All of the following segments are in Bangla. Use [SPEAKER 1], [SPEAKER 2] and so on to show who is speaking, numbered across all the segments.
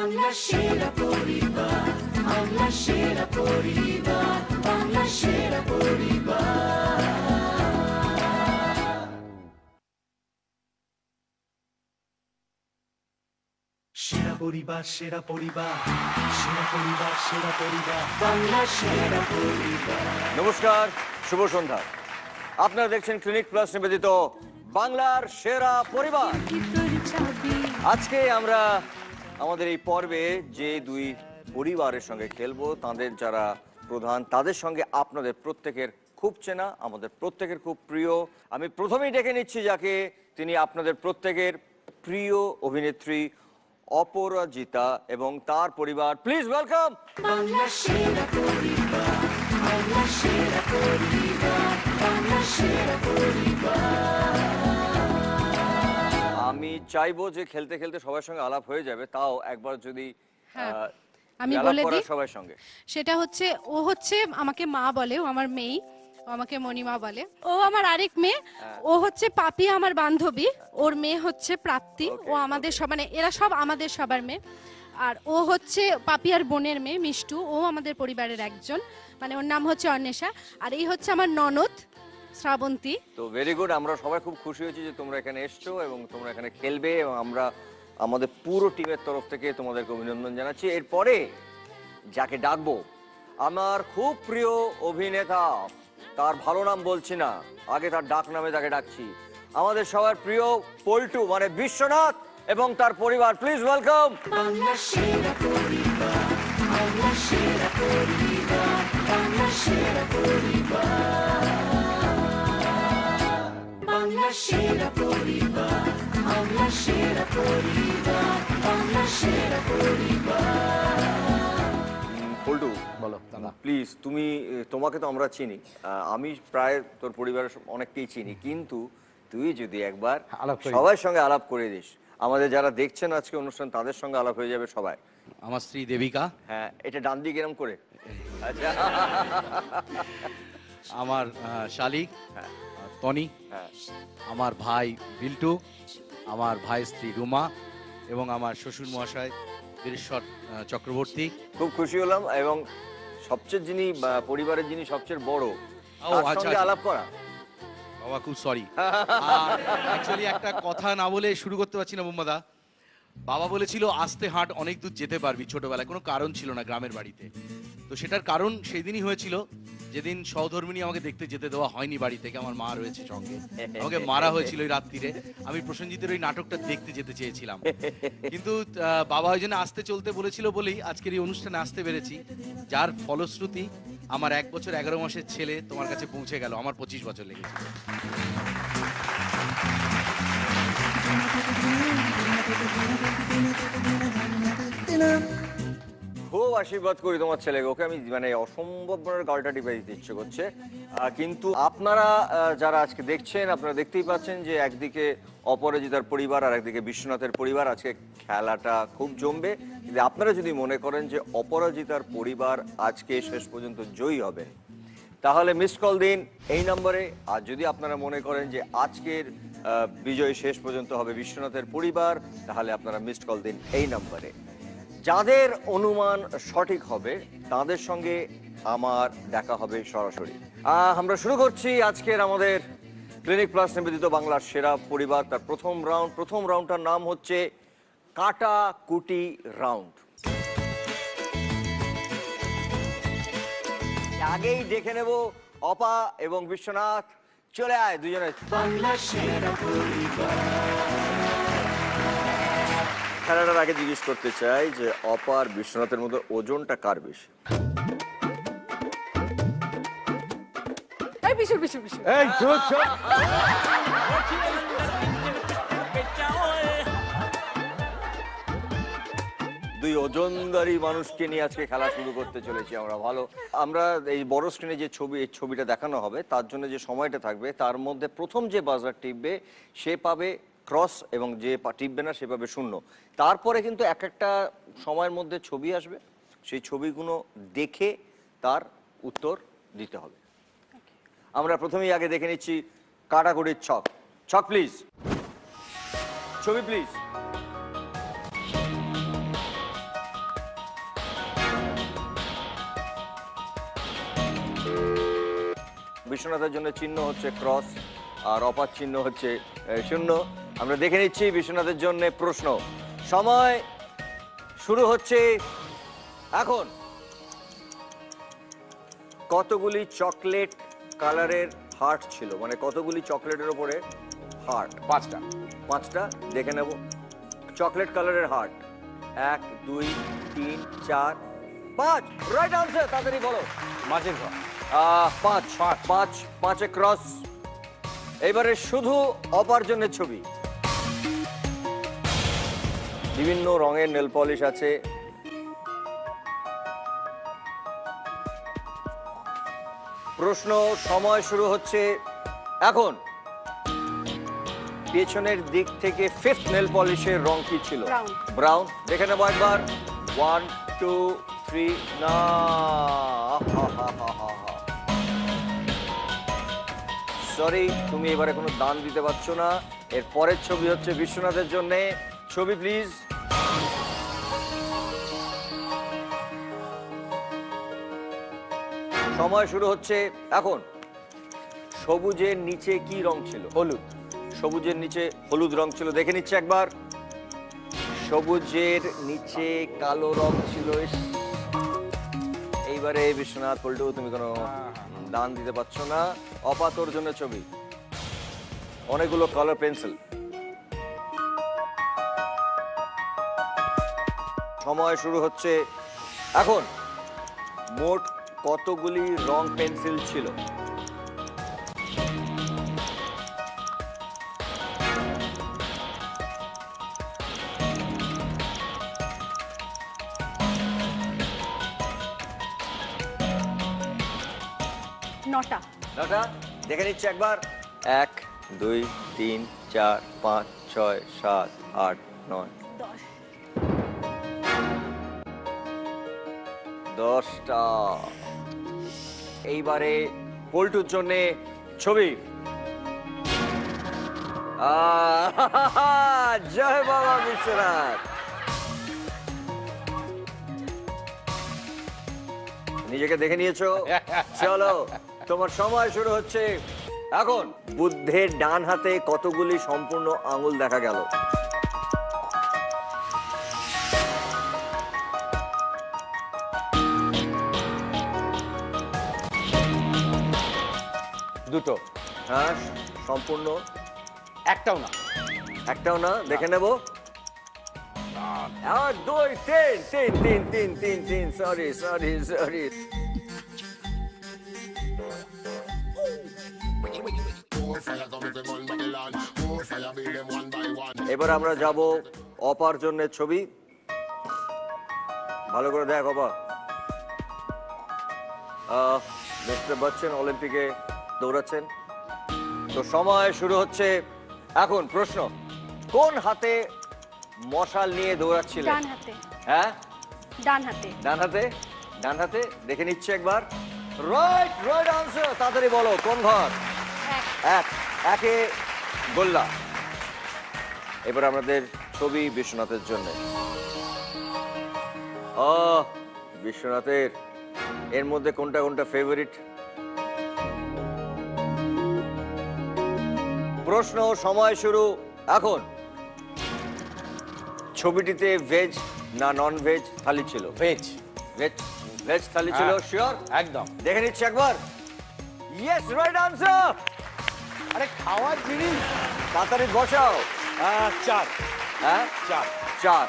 [SPEAKER 1] বাংলা সেরা পরিবার, বাংলা সেরা পরিবার, বাংলা সেরা পরিবার। সেরা পরিবার, সেরা পরিবার, সেরা পরিবার, সেরা পরিবার, বাংলা সেরা পরিবার।
[SPEAKER 2] নমস্কার, শুভ সন্ধ্যা। আপনারা দেখছেন ক্লিনিক প্লাস নিবেদিত বাংলার সেরা পরিবার। আজকে আমরা আমাদের এই পর্বে যে দুই পরিবারের সঙ্গে খেলবো, তাদের যারা প্রধান, তাদের সঙ্গে আপনাদের প্রত্যেকের খুব চেনা, আমাদের প্রত্যেকের খুব প্রিয়। আমি প্রথমেই ডেকে নিচ্ছি যাকে, তিনি আপনাদের প্রত্যেকের প্রিয় অভিনেত্রী অপরাজিতা এবং তার পরিবার। Please welcome.
[SPEAKER 1] বাংলা সেরা পরিবার, বাংলা সেরা পরিবার, বাংলা সেরা পরিবার।
[SPEAKER 2] আমি চাইবো যে খেলতে খেলতে সবার সঙ্গে আলাপ হয়ে যাবে, তাও একবার যদি
[SPEAKER 3] আমি বলে দিই
[SPEAKER 2] সবার সঙ্গে।
[SPEAKER 3] সেটা হচ্ছে, ও হচ্ছে আমাকে মা বলে, ও আমার মেয়ে, ও আমাকে মণিমা বলে। ও আমার আরেক মেয়ে, ও হচ্ছে পাপি, আমার বান্ধবী। ওর মেয়ে হচ্ছে প্রাপ্তি। ও আমাদের সব, মানে এরা সব আমাদের সবার মেয়ে। আর ও হচ্ছে পাপি আর বোনের মেয়ে মিষ্টু, ও আমাদের পরিবারের একজন, মানে ওর নাম হচ্ছে অন্বেষা। আর এই হচ্ছে আমার ননদ শ্রাবন্তী।
[SPEAKER 2] তো ভেরি গুড, আমরা সবাই খুব খুশি হয়েছি যে তোমরা এখানে এসছো এবং তোমরা এখানে খেলবে, এবং আমরা আমাদের পুরো টিমের তরফ থেকে তোমাদেরকে অভিনন্দন জানাচ্ছি। এরপরে যাকে ডাকবো, আমার খুব প্রিয় অভিনেতা, তার ভালো নাম বলছি না, আগে তার ডাক নামে তাকে ডাকছি, আমাদের সবার প্রিয় পল্টু মানে বিশ্বনাথ এবং তার পরিবার। Please welcome.
[SPEAKER 1] বাংলা সেরা পরিবার, বাংলা সেরা পরিবার, বাংলা সেরা পরিবার, বাংলা সেরা পরিবার, বাংলা সেরা পরিবার, বাংলা সেরা পরিবার।
[SPEAKER 2] পল্টু বলো প্লিজ, তোমাকে তো আমরা চিনি, আমি প্রায় তোর পরিবারের অনেককেই চিনি, কিন্তু তুই যদি একবার সবার সঙ্গে আলাপ করে দিস, আমাদের যারা দেখছেন আজকে অনুষ্ঠান তাদের সঙ্গে আলাপ হয়ে যাবে সবাই।
[SPEAKER 4] আমার স্ত্রী দেবিকা।
[SPEAKER 2] হ্যাঁ, এটা ডান দিকে এরম করে। আচ্ছা,
[SPEAKER 4] আমার শালিক টনি, আমার ভাই বিল্টু, আমার ভাই স্ত্রী রুমা এবং আমার শ্বশুর মহাশয় বীরেশ্বর চক্রবর্তী।
[SPEAKER 2] খুব খুশি হলাম, এবং সবচেয়ে যিনি পরিবারের যিনি সবচেয়ে বড়, তার সঙ্গে আলাপ করা।
[SPEAKER 4] বাবা খুব সরি, অ্যাকচুয়ালি একটা কথা না বলে শুরু করতে পারছি না বোম্বাদা। বাবা বলেছিল আস্তে হাঁট, অনেক দূর যেতে পারবি। ছোটবেলায় কোনো কারণ ছিল না গ্রামের বাড়িতে, তো সেটার কারণ সেই দিনই হয়েছিল যেদিন সহধর্মিণী আমাকে দেখতে যেতে দেওয়া হয়নি বাড়ি থেকে। আমার মা রয়েছে সঙ্গে, আমাকে মারা হয়েছিল ওই রাত্রিরে। আমি প্রসেনজিতের ওই নাটকটা দেখতে যেতে চেয়েছিলাম, কিন্তু বাবা ওই জন্য আসতে চলতে বলেছিল বলেই আজকের এই অনুষ্ঠানে আসতে পেরেছি, যার ফলশ্রুতি আমার 1 বছর 11 মাসের ছেলে তোমার কাছে পৌঁছে গেল। আমার 25 বছর লেগেছিল।
[SPEAKER 2] খুব আশীর্বাদ করি তোমার ছেলেকে, ওকে আমি মানে অসম্ভব গালটা টিপে দিতে ইচ্ছে করছে। কিন্তু আপনারা যারা আজকে দেখছেন, আপনারা দেখতেই পাচ্ছেন যে একদিকে অপরাজিতার পরিবার আর একদিকে বিশ্বনাথের পরিবার। আজকে খেলাটা খুব জমবে, কিন্তু আপনারা যদি মনে করেন যে অপরাজিতার পরিবার আজকে শেষ পর্যন্ত জয়ী হবেন, তাহলে মিসড কল দিন এই নম্বরে। আর যদি আপনারা মনে করেন যে আজকের বিজয় শেষ পর্যন্ত হবে বিশ্বনাথের পরিবার, তাহলে আপনারা মিসড কল দিন এই নম্বরে। যাদের অনুমান সঠিক হবে তাদের সঙ্গে আমার দেখা হবে সরাসরি। আমরা শুরু করছি আজকের আমাদের ক্লিনিক প্লাস নিবেদিত বাংলার সেরা পরিবার, তার প্রথম রাউন্ড। প্রথম রাউন্ডটার নাম হচ্ছে কাটাকুটি রাউন্ড। আগেই দেখে নেব অপা এবং বিশ্বনাথ, চলে আয় দুজনে।
[SPEAKER 1] বাংলা সেরা পরিবার।
[SPEAKER 2] খেলাটার আগে জিজ্ঞেস করতে চাই যে অপা আর বিশ্বনাথের মধ্যে ওজনটা কার বেশি? দুই ওজনদারি মানুষকে নিয়ে আজকে খেলা শুরু করতে চলেছি আমরা। ভালো, আমরা এই বড় স্ক্রিনে যে ছবিটা দেখানো হবে তার জন্য যে সময়টা থাকবে, তার মধ্যে প্রথম যে বাজার টিপবে সে পাবে ক্রস, এবং যে টিপবে না সে পাবে 0। তারপরে কিন্তু এক একটা সময়ের মধ্যে ছবি আসবে, সেই ছবিগুলো দেখে তার উত্তর দিতে হবে। আমরা প্রথমেই আগে দেখে নিচ্ছি কাটাকুটির ছক। ছক প্লিজ, ছবি প্লিজ। বিশ্বনাথের জন্য চিহ্ন হচ্ছে ক্রস, আর অপার চিহ্ন হচ্ছে শূন্য। আমরা দেখে নিচ্ছি বিশ্বনাথের জন্য প্রশ্ন। সময় শুরু হচ্ছে এখন। কতগুলি চকলেট কালারের হার্ট ছিল, মানে কতগুলি চকলেটের উপরে হার্ট?
[SPEAKER 5] 5টা।
[SPEAKER 2] 5টা দেখে নেব। চকলেট কালারের হার্ট 1 2 3 4 5। রাইট আনসার, তাড়াতাড়ি বলো।
[SPEAKER 5] মাঝের ঘর।
[SPEAKER 2] 5 ক্রস। এবারে শুধু অপার জন্য ছবি। বিভিন্ন রঙের নেল পলিশ আছে। প্রশ্ন, সময় শুরু হচ্ছে এখন। পেছনের দিক থেকে ফিফথ নেল পলিশের রং কি ছিল?
[SPEAKER 3] Brown.
[SPEAKER 2] ব্রাউন। দেখে নেবো একবার। 1 2 3 না, সরি, তুমি এবারে কোনো দান দিতে পারছো না। এর পরের ছবি হচ্ছে বিশ্বনাথের জন্য। ছবি প্লিজ। সময় শুরু হচ্ছে এখন। সবুজের নিচে কি রং ছিল?
[SPEAKER 5] হলুদ।
[SPEAKER 2] সবুজের নিচে হলুদ রং ছিল, দেখে নিচ্ছে একবার। সবুজের নিচে কালো রং ছিল। ইস, এইবারে বিশ্বনাথ পল্টু তুমি কোনো দান দিতে পারছো না। অপাতর জন্য ছবি, অনেকগুলো কালার পেন্সিল। সময় শুরু হচ্ছে এখন। মোট কতগুলি রং পেন্সিল ছিল?
[SPEAKER 3] নটা।
[SPEAKER 2] নটা দেখে নিচ্ছে একবার। 1 2 3 4 5 6 7 8 9 10টা। এইবারে পল্টুর জন্য ছবি। জয় বাবা বিশ্বনাথ। নিজেকে দেখে নিয়েছো? চলো, তোমার সময় শুরু হচ্ছে এখন। বুদ্ধের ডান হাতে কতগুলি সম্পূর্ণ আঙুল দেখা গেল?
[SPEAKER 5] দুটো।
[SPEAKER 2] হ্যাঁ, সম্পূর্ণ
[SPEAKER 5] একটাও না।
[SPEAKER 2] একটাও না, দেখে নেব। 1 2 3 3 3 3 3 3 সরি সরি সরি। এবার আমরা যাব অপার জন্য ছবি। ভালো করে দেখ অপা। মিস্টার বচ্চন অলিম্পিকে দৌড়াচ্ছেন। তো সময় শুরু হচ্ছে এখন। প্রশ্ন, কোন হাতে মশাল নিয়ে দৌড়াচ্ছিলেন?
[SPEAKER 3] ডান হাতে।
[SPEAKER 2] হ্যাঁ,
[SPEAKER 3] ডান হাতে।
[SPEAKER 2] ডান হাতে। ডান হাতে দেখে নিচ্ছে একবার। রাইট রাইট আনসার, তাড়াতাড়ি বলো কোন ঘর?
[SPEAKER 3] এক।
[SPEAKER 2] একে গোল্লা। এবার আমাদের ছবি বিশ্বনাথের জন্য। বিশ্বনাথের এর মধ্যে কোনটা কোনটা ফেভারিট? প্রশ্ন, সময় শুরু এখন। ছবিটিতে ভেজ না নন ভেজ থালি ছিল?
[SPEAKER 5] ভেজ।
[SPEAKER 2] ভেজ। ভেজ থালি ছিল, শিওর?
[SPEAKER 5] একদম।
[SPEAKER 2] দেখে নিচ্ছি একবার। Yes, right answer.
[SPEAKER 5] আরে খাওয়ার জিনিস।
[SPEAKER 2] তাড়াতাড়ি বসাও।
[SPEAKER 5] 4।
[SPEAKER 2] হ্যাঁ,
[SPEAKER 5] 4।
[SPEAKER 2] 4।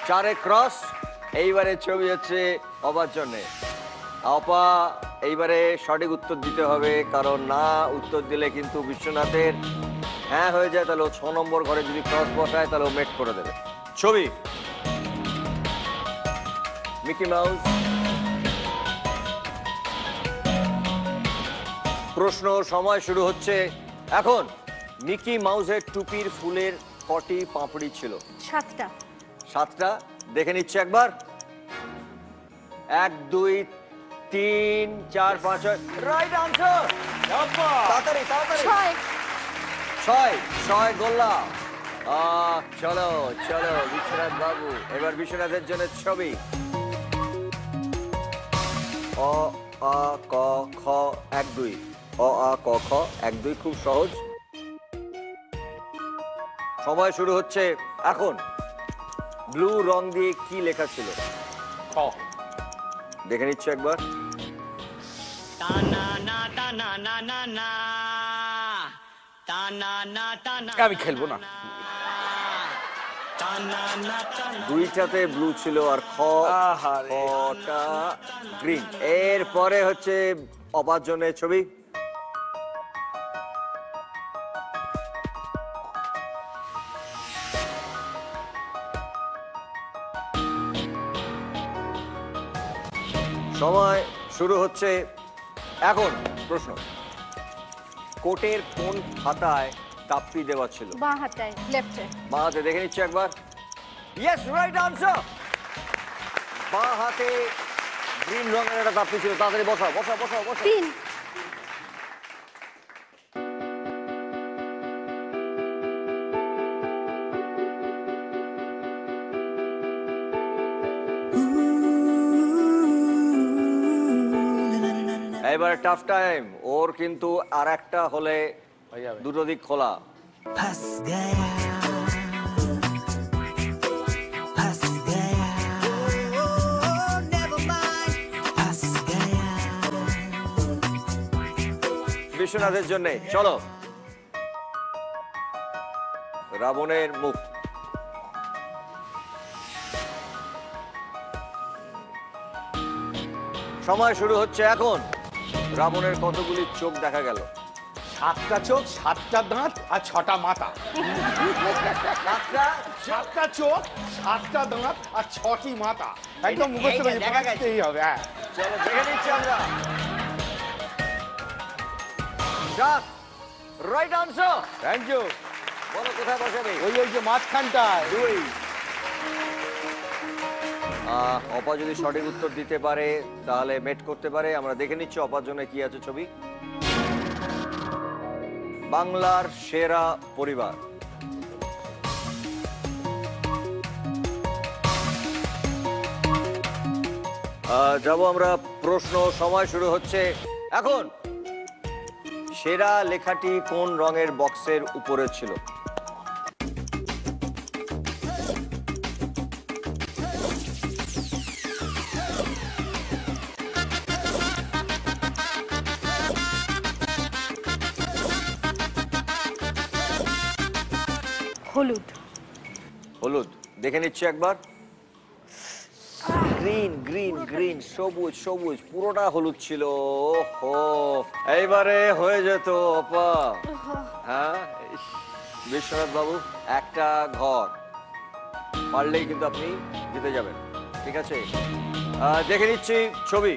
[SPEAKER 2] 4-এ ক্রস। এইবারে ছবি হচ্ছে অপার জন্যে। অপা এইবারে সঠিক উত্তর দিতে হবে, কারণ না উত্তর দিলে কিন্তু বিশ্বনাথের হ্যাঁ হয়ে যায়, তাহলে ও 6 নম্বর ঘরে যদি ক্রস বসায় তাহলে ও মেট করে দেবে। ছবি মিকি মাউস। প্রশ্ন, সময় শুরু হচ্ছে এখন। মিকি মাউসের টুপির ফুলের কটি পাপড়ি ছিল?
[SPEAKER 3] 7টা।
[SPEAKER 2] 7টা দেখে নিচ্ছে একবার। 1 2 3 4 5 6। Right answer. তাড়াতাড়ি তাড়াতাড়ি। 6 গোল্লা। চলো চলো বিশ্বনাথ বাবু। এবার বিশ্বনাথের জন্য ছবি। অ আ ক খ 1 2 অ আ ক খ 1 2 খুব সহজ। সময় শুরু হচ্ছে এখন। ব্লু রং দিয়ে কি লেখা ছিল?
[SPEAKER 5] খ।
[SPEAKER 2] দেখে নিচ্ছি একবার।
[SPEAKER 5] আমি খেলবো না।
[SPEAKER 2] দুইটাতে ব্লু ছিল আর
[SPEAKER 5] আহারে।
[SPEAKER 2] খটা গ্রিন। এরপরে হচ্ছে অপার জন্য ছবি। সময় শুরু হচ্ছে এখন। প্রশ্ন, কোটের কোন খাতায় তাপ্পি দেওয়া ছিল?
[SPEAKER 3] বাঁ হাতে, লেফটে।
[SPEAKER 2] বাঁ হাতে, দেখে নিচ্ছি একবার। Yes, right answer. বাঁ হাতে গ্রিন রঙের একটা তাপ্পি ছিল। তাড়াতাড়ি বসাও বসাও বসাও বসাও।
[SPEAKER 3] 3।
[SPEAKER 2] এবারে টাফ টাইম ওর, কিন্তু আর একটা হলে
[SPEAKER 5] হয়ে যাবে।
[SPEAKER 2] দুটো দিক খোলা।
[SPEAKER 1] फंस गया फंस गया never mind फंस गया
[SPEAKER 2] বিশ্বনাথের জন্য চলো। রাবণের মুখ। সময় শুরু হচ্ছে এখন। রাবণের কতগুলি চোখ দেখা গেল?
[SPEAKER 5] 7টা চোখ, 7টা দাঁত আর 6টা মাথা। 7টা চোখ, 7টা দাঁত আর 6টি মাথা। একদম মুখস্থ করে পাঁচতেই হবে। হ্যাঁ,
[SPEAKER 2] চলো দেখে নিচ্ছি আমরা। Right answer.
[SPEAKER 5] Thank you.
[SPEAKER 2] বলো কোথায় বসাবে?
[SPEAKER 5] ওই যে মাঝখানটায়।
[SPEAKER 2] দুই। অপা যদি সঠিক উত্তর দিতে পারে তাহলে মেট করতে পারে। আমরা দেখে নিচ্ছি অপার জন্য কি আছে ছবি। বাংলার সেরা পরিবার। যাব আমরা প্রশ্ন। সময় শুরু হচ্ছে এখন। সেরা লেখাটি কোন রঙের বক্সের উপরে ছিল?
[SPEAKER 3] হলুদ।
[SPEAKER 2] হলুদ, দেখে নিচ্ছি একবার। গ্রিন গ্রিন গ্রিন, সবুজ সবুজ, পুরোটা হলুদ ছিল। ওহো, এইবারে হয়ে যেত অপা। হ্যাঁ, ইস, বিশ্বনাথ বাবু একটা ঘর পারলেই কিন্তু আপনি জিতে যাবেন। ঠিক আছে, দেখে নিচ্ছি ছবি।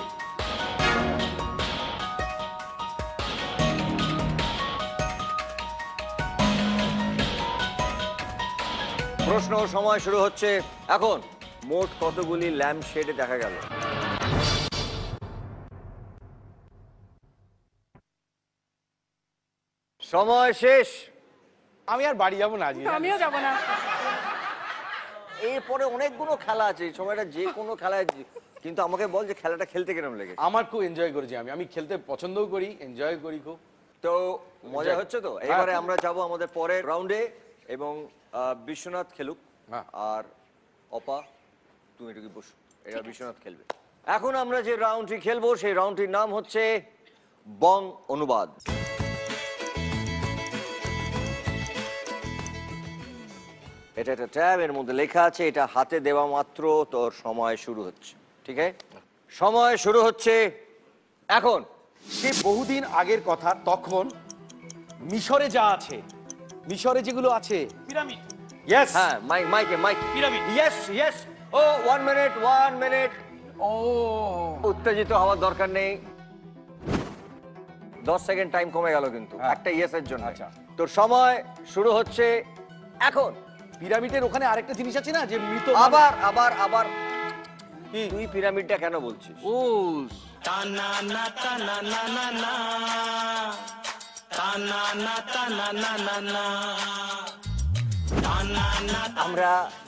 [SPEAKER 2] প্রশ্ন, সময় শুরু হচ্ছে এখন। মোট কতগুলি ল্যাম্প শেড দেখা গেল? সময় শেষ।
[SPEAKER 5] আমি আর বাড়ি যাবো না আজকে।
[SPEAKER 3] আমিও যাব না।
[SPEAKER 2] এরপরে অনেকগুলো খেলা আছে, এই সময়টা যে কোনো খেলায়। কিন্তু আমাকে বল যে খেলাটা খেলতে কিরম লেগেছে?
[SPEAKER 5] আমার খুব এনজয় করেছি। আমি খেলতে পছন্দও করি, এনজয় করি খুব।
[SPEAKER 2] তো মজা হচ্ছে তো। এবারে আমরা যাব আমাদের পরের রাউন্ডে এবং বিশ্বনাথ খেলুক।
[SPEAKER 5] হ্যাঁ।
[SPEAKER 2] আর অপা তুমি একটু বসো, এটা বিশ্বনাথ খেলবে। এখন আমরা যে রাউন্ডটি খেলবো সেই রাউন্ডটির নাম হচ্ছে বং অনুবাদ। এটা একটা ট্যাব, এর মধ্যে লেখা আছে। এটা হাতে দেওয়া মাত্র তোর সময় শুরু হচ্ছে। ঠিক আছে, সময় শুরু হচ্ছে এখন।
[SPEAKER 5] সে বহুদিন আগের কথা। তখন মিশরে যা আছে, মিশরে যেগুলো আছে, পিরামিড। ইয়েস।
[SPEAKER 2] হ্যাঁ, মাইকে
[SPEAKER 5] পিরামিড।
[SPEAKER 2] Yes yes. ও 1 মিনিট।
[SPEAKER 5] ও,
[SPEAKER 2] উত্তেজিত হওয়ার দরকার নেই। 10 সেকেন্ড টাইম কমে গেল কিন্তু
[SPEAKER 5] হ্যাঁ।
[SPEAKER 2] একটা ইয়েসের জন্য।
[SPEAKER 5] আচ্ছা।
[SPEAKER 2] তোর সময় শুরু হচ্ছে এখন।
[SPEAKER 5] পিরামিডের ওখানে আরেকটা জিনিস আছে না, যে মৃত।
[SPEAKER 2] আবার
[SPEAKER 5] কি?
[SPEAKER 2] তুই পিরামিডটা কেন বলছিস?
[SPEAKER 5] ও,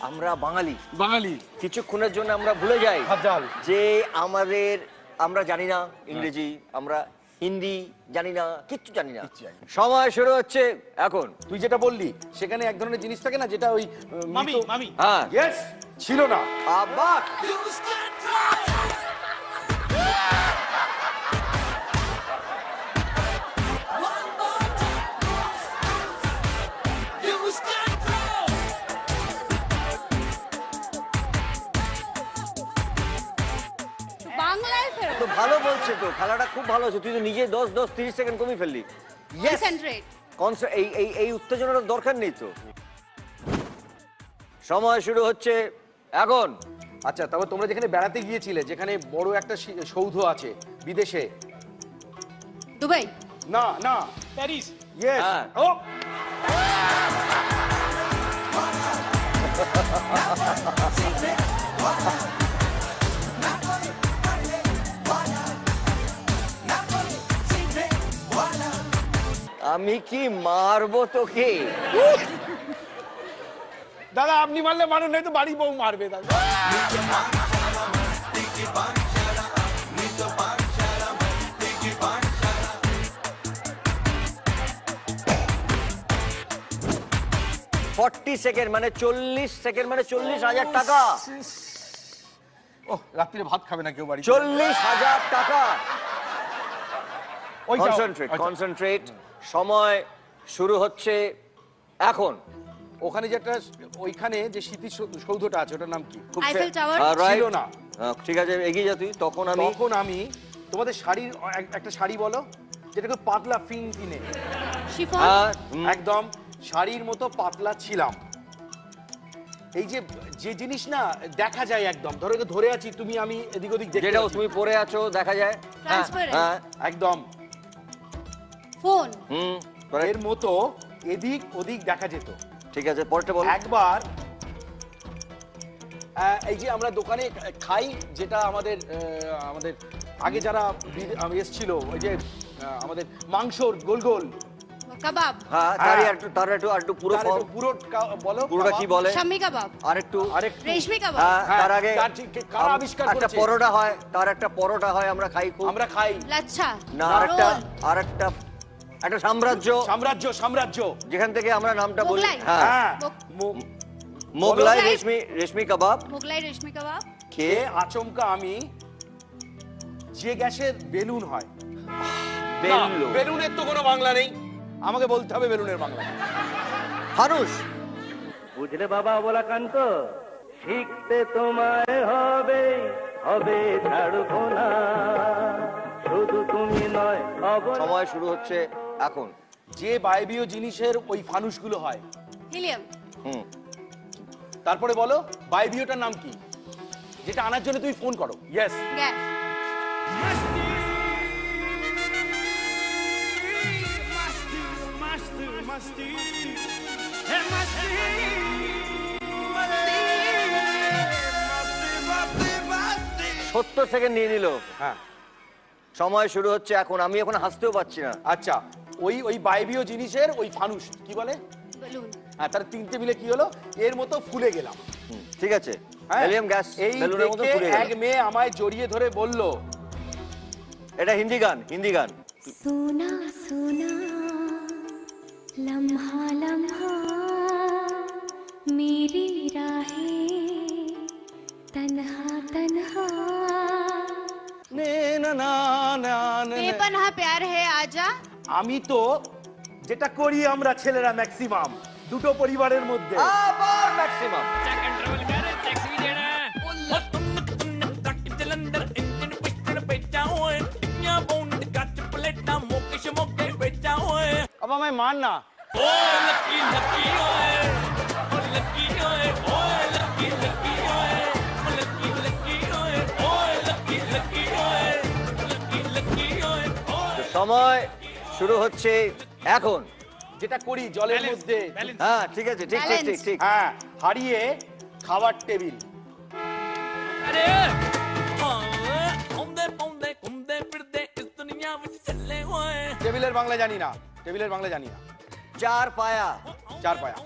[SPEAKER 2] আমরা বাঙালি।
[SPEAKER 5] বাঙালি
[SPEAKER 2] কিছুক্ষণের জন্য আমরা ভুলে যাই
[SPEAKER 5] হাজাল।
[SPEAKER 2] যে আমরা জানি না ইংরেজি। আমরা হিন্দি জানি না, কিচ্ছু জানি না।
[SPEAKER 5] কিচ্ছু জানি না।
[SPEAKER 2] সময় শুরু হচ্ছে এখন।
[SPEAKER 5] তুই যেটা বললি সেখানে এক ধরনের জিনিস থাকে না যেটা ওই
[SPEAKER 1] মামি মামি
[SPEAKER 2] হ্যাঁ,
[SPEAKER 5] ইয়েস ছিল না।
[SPEAKER 2] আবার
[SPEAKER 3] বাংলায় ফেরো।
[SPEAKER 2] তো ভালো বলছে তো, খেলাটা খুব ভালো হচ্ছে। তুই তো নিজে 10-30 সেকেন্ড কমিয়ে ফেললি।
[SPEAKER 3] কনসেন্ট্রেট।
[SPEAKER 2] এই উত্তেজনার দরকার নেই তো। সময় শুরু হচ্ছে এখন।
[SPEAKER 5] আচ্ছা, তবে তোমরা যেখানে বেড়াতে গিয়েছিলে, যেখানে বড় একটা সৌধ আছে বিদেশে।
[SPEAKER 3] দুবাই।
[SPEAKER 5] না না,
[SPEAKER 1] প্যারিস
[SPEAKER 5] ইয়েস।
[SPEAKER 2] হ্যাঁ।
[SPEAKER 5] ও
[SPEAKER 2] আমি কি মারবো তোকে?
[SPEAKER 5] দাদা আপনি মারলে মানুষ নয় তো বাড়ি বউ মারবে দাদা।
[SPEAKER 2] সেকেন্ড মানে 40,000 টাকা।
[SPEAKER 5] ও রাত্রিরে ভাত খাবে না কেউ বাড়ি।
[SPEAKER 2] 40,000 টাকা।
[SPEAKER 5] ওই যাও।
[SPEAKER 2] কনসেন্ট্রেট। সময় শুরু হচ্ছে এখন।
[SPEAKER 5] ওখানে যেটা ওইখানে যে স্মৃতি সৌধটা আছে ওটার নাম কি?
[SPEAKER 2] খুব
[SPEAKER 3] আইফেল টাওয়ার।
[SPEAKER 2] right.
[SPEAKER 5] ছিল না।
[SPEAKER 2] ঠিক আছে, এগিয়ে যা তুই। তখন
[SPEAKER 5] আমি তোমাদের শাড়ির একটা শাড়ি বলো যেটাকে পাতলা ফিনে
[SPEAKER 3] শিফন।
[SPEAKER 5] একদম শাড়ির মতো পাতলা ছিলাম। এই যে যে জিনিস না দেখা যায় একদম, ধরো একে ধরে আছি তুমি আমি এদিক ওদিক দেখতে
[SPEAKER 2] যেটা
[SPEAKER 5] পাচ্ছি।
[SPEAKER 2] তুমি পরে আছো দেখা যায়।
[SPEAKER 3] Transparent.
[SPEAKER 2] হ্যাঁ,
[SPEAKER 5] একদম
[SPEAKER 3] ফোন।
[SPEAKER 5] এর মতো এদিক ওদিক দেখা যেত।
[SPEAKER 2] ঠিক আছে, পরেরটা বল।
[SPEAKER 5] একবার এই যে আমরা দোকানে খাই, যেটা আমাদের আমাদের আগে যারা এসেছিল ওই যে আমাদের মাংসর গোল গোল
[SPEAKER 3] কাবাব।
[SPEAKER 2] হ্যাঁ, তার একটু পুরো
[SPEAKER 5] তার
[SPEAKER 2] ফর্ম।
[SPEAKER 5] একটু পুরো বলো
[SPEAKER 2] পুরোটা কি বলে?
[SPEAKER 3] শাম্মি কাবাব।
[SPEAKER 2] আরেকটু
[SPEAKER 3] রেশমি কাবাব।
[SPEAKER 2] হ্যাঁ,
[SPEAKER 5] হ্যাঁ,
[SPEAKER 2] তার আগে
[SPEAKER 5] কারা আবিষ্কার
[SPEAKER 2] একটা
[SPEAKER 5] করেছে?
[SPEAKER 2] পরোটা হয়, তার একটা পরোটা হয়, আমরা খাই খুব।
[SPEAKER 5] আমরা খাই
[SPEAKER 3] লাচ্ছা।
[SPEAKER 2] না, আরেকটা একটা সাম্রাজ্য,
[SPEAKER 5] সাম্রাজ্য
[SPEAKER 2] যেখান থেকে আমরা নামটা বলি।
[SPEAKER 3] মোগলাই।
[SPEAKER 2] হ্যাঁ,
[SPEAKER 5] হ্যাঁ
[SPEAKER 2] মোগলাই
[SPEAKER 3] মোগলাই।
[SPEAKER 2] রেশমি কাবাব।
[SPEAKER 3] মোগলাই রেশমি কাবাব।
[SPEAKER 5] খেয়ে আচমকা আমি যে গ্যাসের বেলুন হয়,
[SPEAKER 2] বেলুন।
[SPEAKER 5] বেলুনের তো কোনো বাংলা নেই, আমাকে বলতে হবে বেলুনের বাংলা।
[SPEAKER 2] ফানুস।
[SPEAKER 6] বুঝলে বাবা অবলাকান্ত, শিখতে তোমায় হবে, হবে ছাড়বো না, শুধু তুমি নয়
[SPEAKER 2] সময় শুরু হচ্ছে এখন।
[SPEAKER 5] যে বায়বীয় জিনিসের ওই ফানুসগুলো হয়।
[SPEAKER 3] হিলিয়াম।
[SPEAKER 2] হুম,
[SPEAKER 5] তারপরে বলো বায়বীয়টার নাম কি, যেটা আনার জন্য তুমি ফোন করো। ইয়েস।
[SPEAKER 3] গ্যাস।
[SPEAKER 1] मस्ती है मस्ती
[SPEAKER 2] 70 সেকেন্ড নিয়ে নিল।
[SPEAKER 5] হ্যাঁ
[SPEAKER 2] সময় শুরু হচ্ছে এখন। আমি এখন হাসতেও পাচ্ছি না।
[SPEAKER 5] আচ্ছা, ওই বায়বীয় জিনিসের ওই ফানুস কি বলে?
[SPEAKER 3] বেলুন।
[SPEAKER 5] হ্যাঁ, তার তিনটে মিলে কি হলো, এর মতো ফুলে গেলাম।
[SPEAKER 2] ঠিক আছে,
[SPEAKER 5] হ্যাঁ?
[SPEAKER 2] হিলিয়াম গ্যাস
[SPEAKER 5] এই
[SPEAKER 2] বেলুনের মতো
[SPEAKER 5] দেখে
[SPEAKER 2] ফুলে গেল।
[SPEAKER 5] এক মেয়ে আমায় জড়িয়ে ধরে বলল,
[SPEAKER 2] এটা হিন্দি গান।
[SPEAKER 7] सुना सुना लम्हा लम्हा मेरी राहें तन्हा तन्हा
[SPEAKER 5] নে না না না না।
[SPEAKER 3] বেপনাহ প্যার হে আজা।
[SPEAKER 5] আমি তো যেটা করি আমরা ছেলেরা ম্যাক্সিমাম দুটো পরিবারের মধ্যে,
[SPEAKER 2] আবার ম্যাক্সিমাম।
[SPEAKER 1] ट्रैवल कर टैक्सी भी देना है ओ तुम तक जलंधर इंजन पिस्टल बेचा हुए टिक्कियां बोंड कच प्लेटा मोके शमोके बेचा हुए
[SPEAKER 5] अब मैं मानना
[SPEAKER 1] ओ लकी लकी ओए ओ लकी ओए ओ लकी लकी ओए ओ लकी लकी ओए ओ लकी लकी ओए लकी लकी ओए
[SPEAKER 2] তো সময় শুরু হচ্ছে এখন।
[SPEAKER 5] যেটা করি জলের মধ্যে,
[SPEAKER 2] হ্যাঁ, ঠিক আছে, ঠিক ঠিক ঠিক ঠিক।
[SPEAKER 5] হ্যাঁ, হারিয়ে খাবার টেবিল।
[SPEAKER 1] अरे घूमते पौंदे घूमते फिरते इस दुनिया में चले हुए
[SPEAKER 5] টেবিলের বাংলা জানি না, টেবিলের বাংলা জানি না।
[SPEAKER 2] চার পায়া।
[SPEAKER 5] চার পায়া।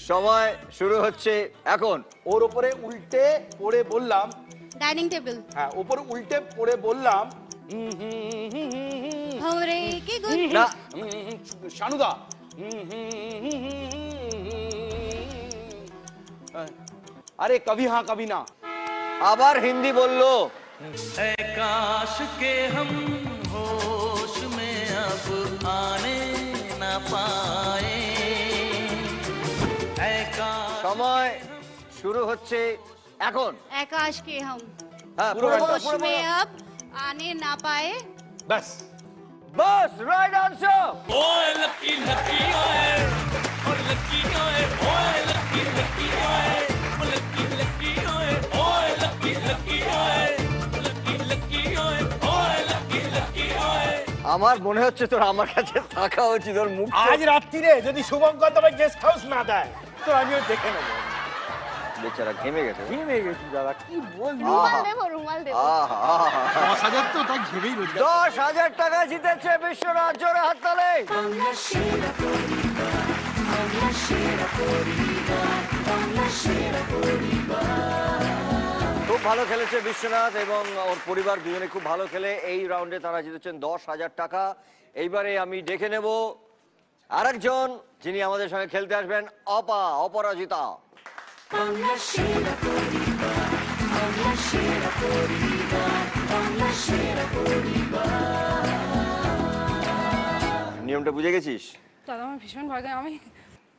[SPEAKER 2] সময় শুরু হচ্ছে এখন।
[SPEAKER 5] ওর উপরে উল্টে পড়ে বললাম,
[SPEAKER 3] ডাইনিং টেবিল।
[SPEAKER 5] হ্যাঁ ওপর উল্টে পড়ে বললাম
[SPEAKER 3] हमरे की गुन
[SPEAKER 2] না
[SPEAKER 5] শানুদা আরে কবি হ্যাঁ কবি না
[SPEAKER 2] আবার হিন্দি বললো।
[SPEAKER 1] ऐ काश के हम होश में अब आने न पाए ऐ काश
[SPEAKER 2] সময় শুরু হচ্ছে এখন।
[SPEAKER 3] आकाश के हम
[SPEAKER 2] হ্যাঁ
[SPEAKER 5] পুরো
[SPEAKER 2] পুরো
[SPEAKER 5] গানটা,
[SPEAKER 3] होश में अब आने ना पाए
[SPEAKER 5] ব্যাস
[SPEAKER 2] বাস রাইট আনসার।
[SPEAKER 1] ओए लकी लकी ओए ओ लकी ओए ओए लकी लकी ओए ओ लकी लकी ओए ओए लकी लकी ओए लकी लकी ओए ओए लकी लकी ओए
[SPEAKER 2] আমার মনে হচ্ছে তোর আমার কাছে থাকা উচিত, ওর মুখ
[SPEAKER 5] আজ রাত্রিরে যদি শুভঙ্কর তোমার গেস্ট হাউস না দেয় তো আমিও দেখে নেবো।
[SPEAKER 2] বেচারা ঘেমে গেছে।
[SPEAKER 5] ঘেমে গেছি দাদা, কি বলবো।
[SPEAKER 3] रुमाल देबो रुमाल देबो
[SPEAKER 2] আহা, আহা।
[SPEAKER 4] 10,000 তো তাই ঘেমেই রয়েছে।
[SPEAKER 2] 10,000 টাকা জিতেছে বিশ্বনাথ, জোরে হাততালি। খুব ভালো খেলেছে বিশ্বনাথ এবং ওর পরিবার দুজনে খুব ভালো খেলে এই রাউন্ডে তারা জিতেছেন 10,000 টাকা। এইবারে আমি ডেকে নেব আরেকজন যিনি আমাদের সঙ্গে খেলতে আসবেন, অপরাজিতা। নিয়মটা বুঝে গেছিস?
[SPEAKER 3] দাদা আমার ভীষণ ভয় লাগে আমি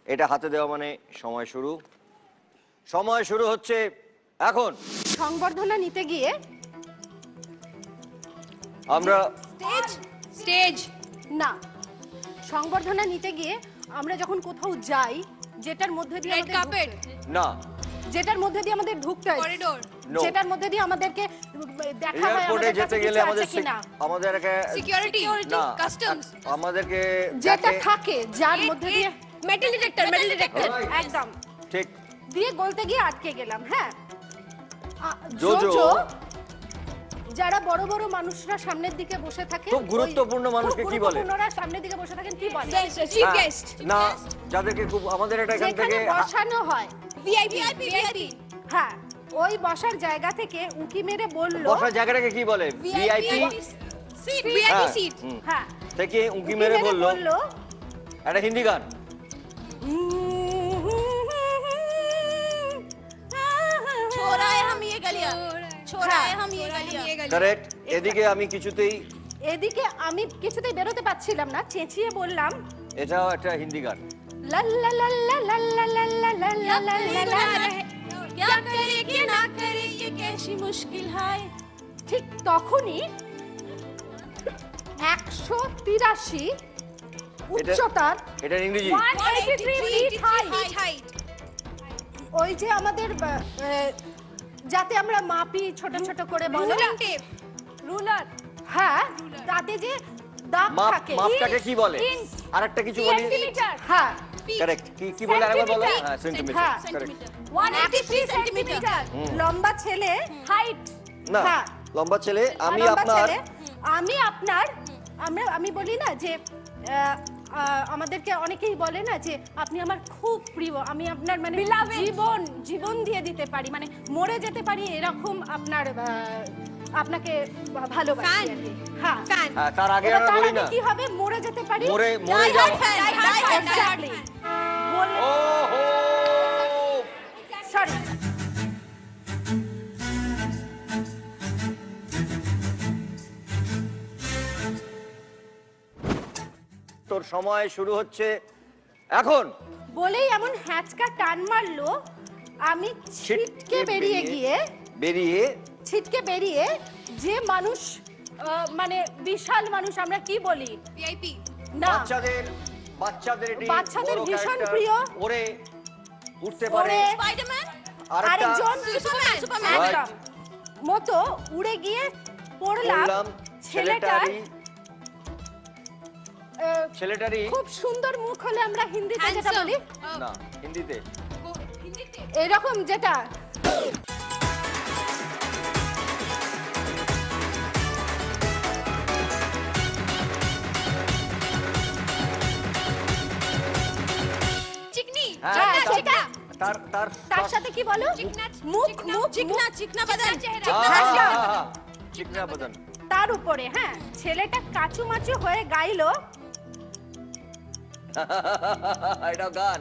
[SPEAKER 2] এটা হাতে দেওয়া মানে সময় শুরু। সময় শুরু হচ্ছে এখন।
[SPEAKER 3] সংবর্ধনা নিতে গিয়ে
[SPEAKER 2] আমরা
[SPEAKER 3] স্টেজ না, সংবর্ধনা নিতে গিয়ে আমরা যখন কোথাও যাই যেটার মধ্যে দিয়ে আমাদের
[SPEAKER 2] না
[SPEAKER 3] যেটার মধ্যে দিয়ে আমাদের ঢুকতে হয় করিডোর,
[SPEAKER 2] No.
[SPEAKER 3] যেটার মধ্যে দিয়ে আমাদেরকে দেখা হয়
[SPEAKER 2] এয়ারপোর্টে
[SPEAKER 3] আমাদের
[SPEAKER 2] যেতে
[SPEAKER 3] কাছে
[SPEAKER 2] গেলে
[SPEAKER 3] কিছু
[SPEAKER 2] আমাদের
[SPEAKER 3] আছে কিনা,
[SPEAKER 2] আমাদেরকে
[SPEAKER 3] সিকিউরিটি
[SPEAKER 2] না
[SPEAKER 3] কাস্টমস
[SPEAKER 2] আমাদেরকে
[SPEAKER 3] যেটা
[SPEAKER 2] দেখে-
[SPEAKER 3] থাকে যার মধ্যে দিয়ে মেটাল ডিটেক্টর একদম
[SPEAKER 2] ঠিক
[SPEAKER 3] দিয়ে গলতে গিয়ে আটকে গেলাম। হ্যাঁ
[SPEAKER 2] জোজো।
[SPEAKER 3] যারা বড় বড় মানুষরা সামনের দিকে বসে থাকে,
[SPEAKER 2] খুব গুরুত্বপূর্ণ মানুষকে কি বলে?
[SPEAKER 3] গুরুত্বপূর্ণরা সামনের দিকে বসে থাকেন কি বলে?
[SPEAKER 2] হ্যাঁ, না যাদেরকে খুব আমাদের এটা এখান থেকে
[SPEAKER 3] যেখানে বসানো হয় ভিআইপি হ্যাঁ, ওই বসার জায়গা থেকে উঁকি মেরে বলল
[SPEAKER 2] বসার জায়গাটাকে কি বলে? VIP
[SPEAKER 3] seat. হ্যাঁ
[SPEAKER 2] থেকে উঁকি মেরে বললো একটা হিন্দি গান।
[SPEAKER 3] छोड़ा है हम ये गलियां, छोड़ा है हम ये गलियां।
[SPEAKER 2] কারেক্ট। এদিকে আমি কিছুতেই
[SPEAKER 3] এদিকে আমি কিছুতেই বেরোতে পারছিলাম না, চেঁচিয়ে বললাম
[SPEAKER 2] এটাও একটা হিন্দি গান।
[SPEAKER 3] লা লা লা লা লা লা লা লা লা লা লা লা লা क्या करे कि ना करे ये कैसी मुश्किल है। ঠিক তখনই 183 উচ্চতার
[SPEAKER 2] এটা ইংরেজি।
[SPEAKER 3] 183 feet height ওই যে আমাদের যাতে আমরা মাপি ছোট ছোট করে বলো রুলার, হ্যাঁ তাতে যে দাগ থাকে
[SPEAKER 2] মাপটাকে কি বলে? আরেকটা কিছু বলি।
[SPEAKER 3] হ্যাঁ
[SPEAKER 2] কারেক্ট। কি বলে আরেকবার বলো? হ্যাঁ সেন্টিমিটার। কারেক্ট।
[SPEAKER 3] 183 সেন্টিমিটার লম্বা ছেলে হাইট।
[SPEAKER 2] না
[SPEAKER 3] হ্যাঁ
[SPEAKER 2] লম্বা ছেলে আমি
[SPEAKER 3] লম্বা
[SPEAKER 2] আপনার
[SPEAKER 3] ছেলে, আমি আপনার আমি বলি না যে আমাদেরকে অনেকেই বলে না যে আপনি আমার খুব প্রিয়, আমি আপনার মানে জীবন দিয়ে দিতে পারি, মানে মরে যেতে পারি এরকম আপনার আপনাকে ভালোবাসি আর কি। হ্যাঁ
[SPEAKER 2] হ্যাঁ, তার আগে আমরা বলি না
[SPEAKER 3] কি হবে মরে যেতে পারি,
[SPEAKER 2] মরে যাওয়া।
[SPEAKER 3] এক্স্যাক্টলি বললে
[SPEAKER 2] ওহো
[SPEAKER 3] সরি
[SPEAKER 2] তোর সময় শুরু হচ্ছে এখন।
[SPEAKER 3] বলেই এমন হ্যাচকা টান মারলো, আমি ছিটকে বেরিয়ে যে মানুষ মানে বিশাল মানুষ, আমরা কি বলি ভিআইপি না,
[SPEAKER 2] বাচ্চাদের
[SPEAKER 3] ভীষণ
[SPEAKER 2] character,
[SPEAKER 3] প্রিয়,
[SPEAKER 2] ওরে উঠতে পারে
[SPEAKER 3] স্পাইডারম্যান
[SPEAKER 2] আরেকজন
[SPEAKER 3] সুপারম্যান মতো উড়ে গিয়ে পড়লাম
[SPEAKER 2] ছেলেটারই
[SPEAKER 3] খুব সুন্দর মুখ হলে আমরা হিন্দিতে যেটা বলি
[SPEAKER 2] না হিন্দিতে
[SPEAKER 3] এরকম যেটা
[SPEAKER 7] चिकनी
[SPEAKER 3] তার সাথে কি বলো মুখ চিকনা বদন
[SPEAKER 2] চিকনা বদন
[SPEAKER 3] তার উপরে হ্যাঁ ছেলেটা কাচুমাচু হয়ে গাইলো
[SPEAKER 2] এটা গান।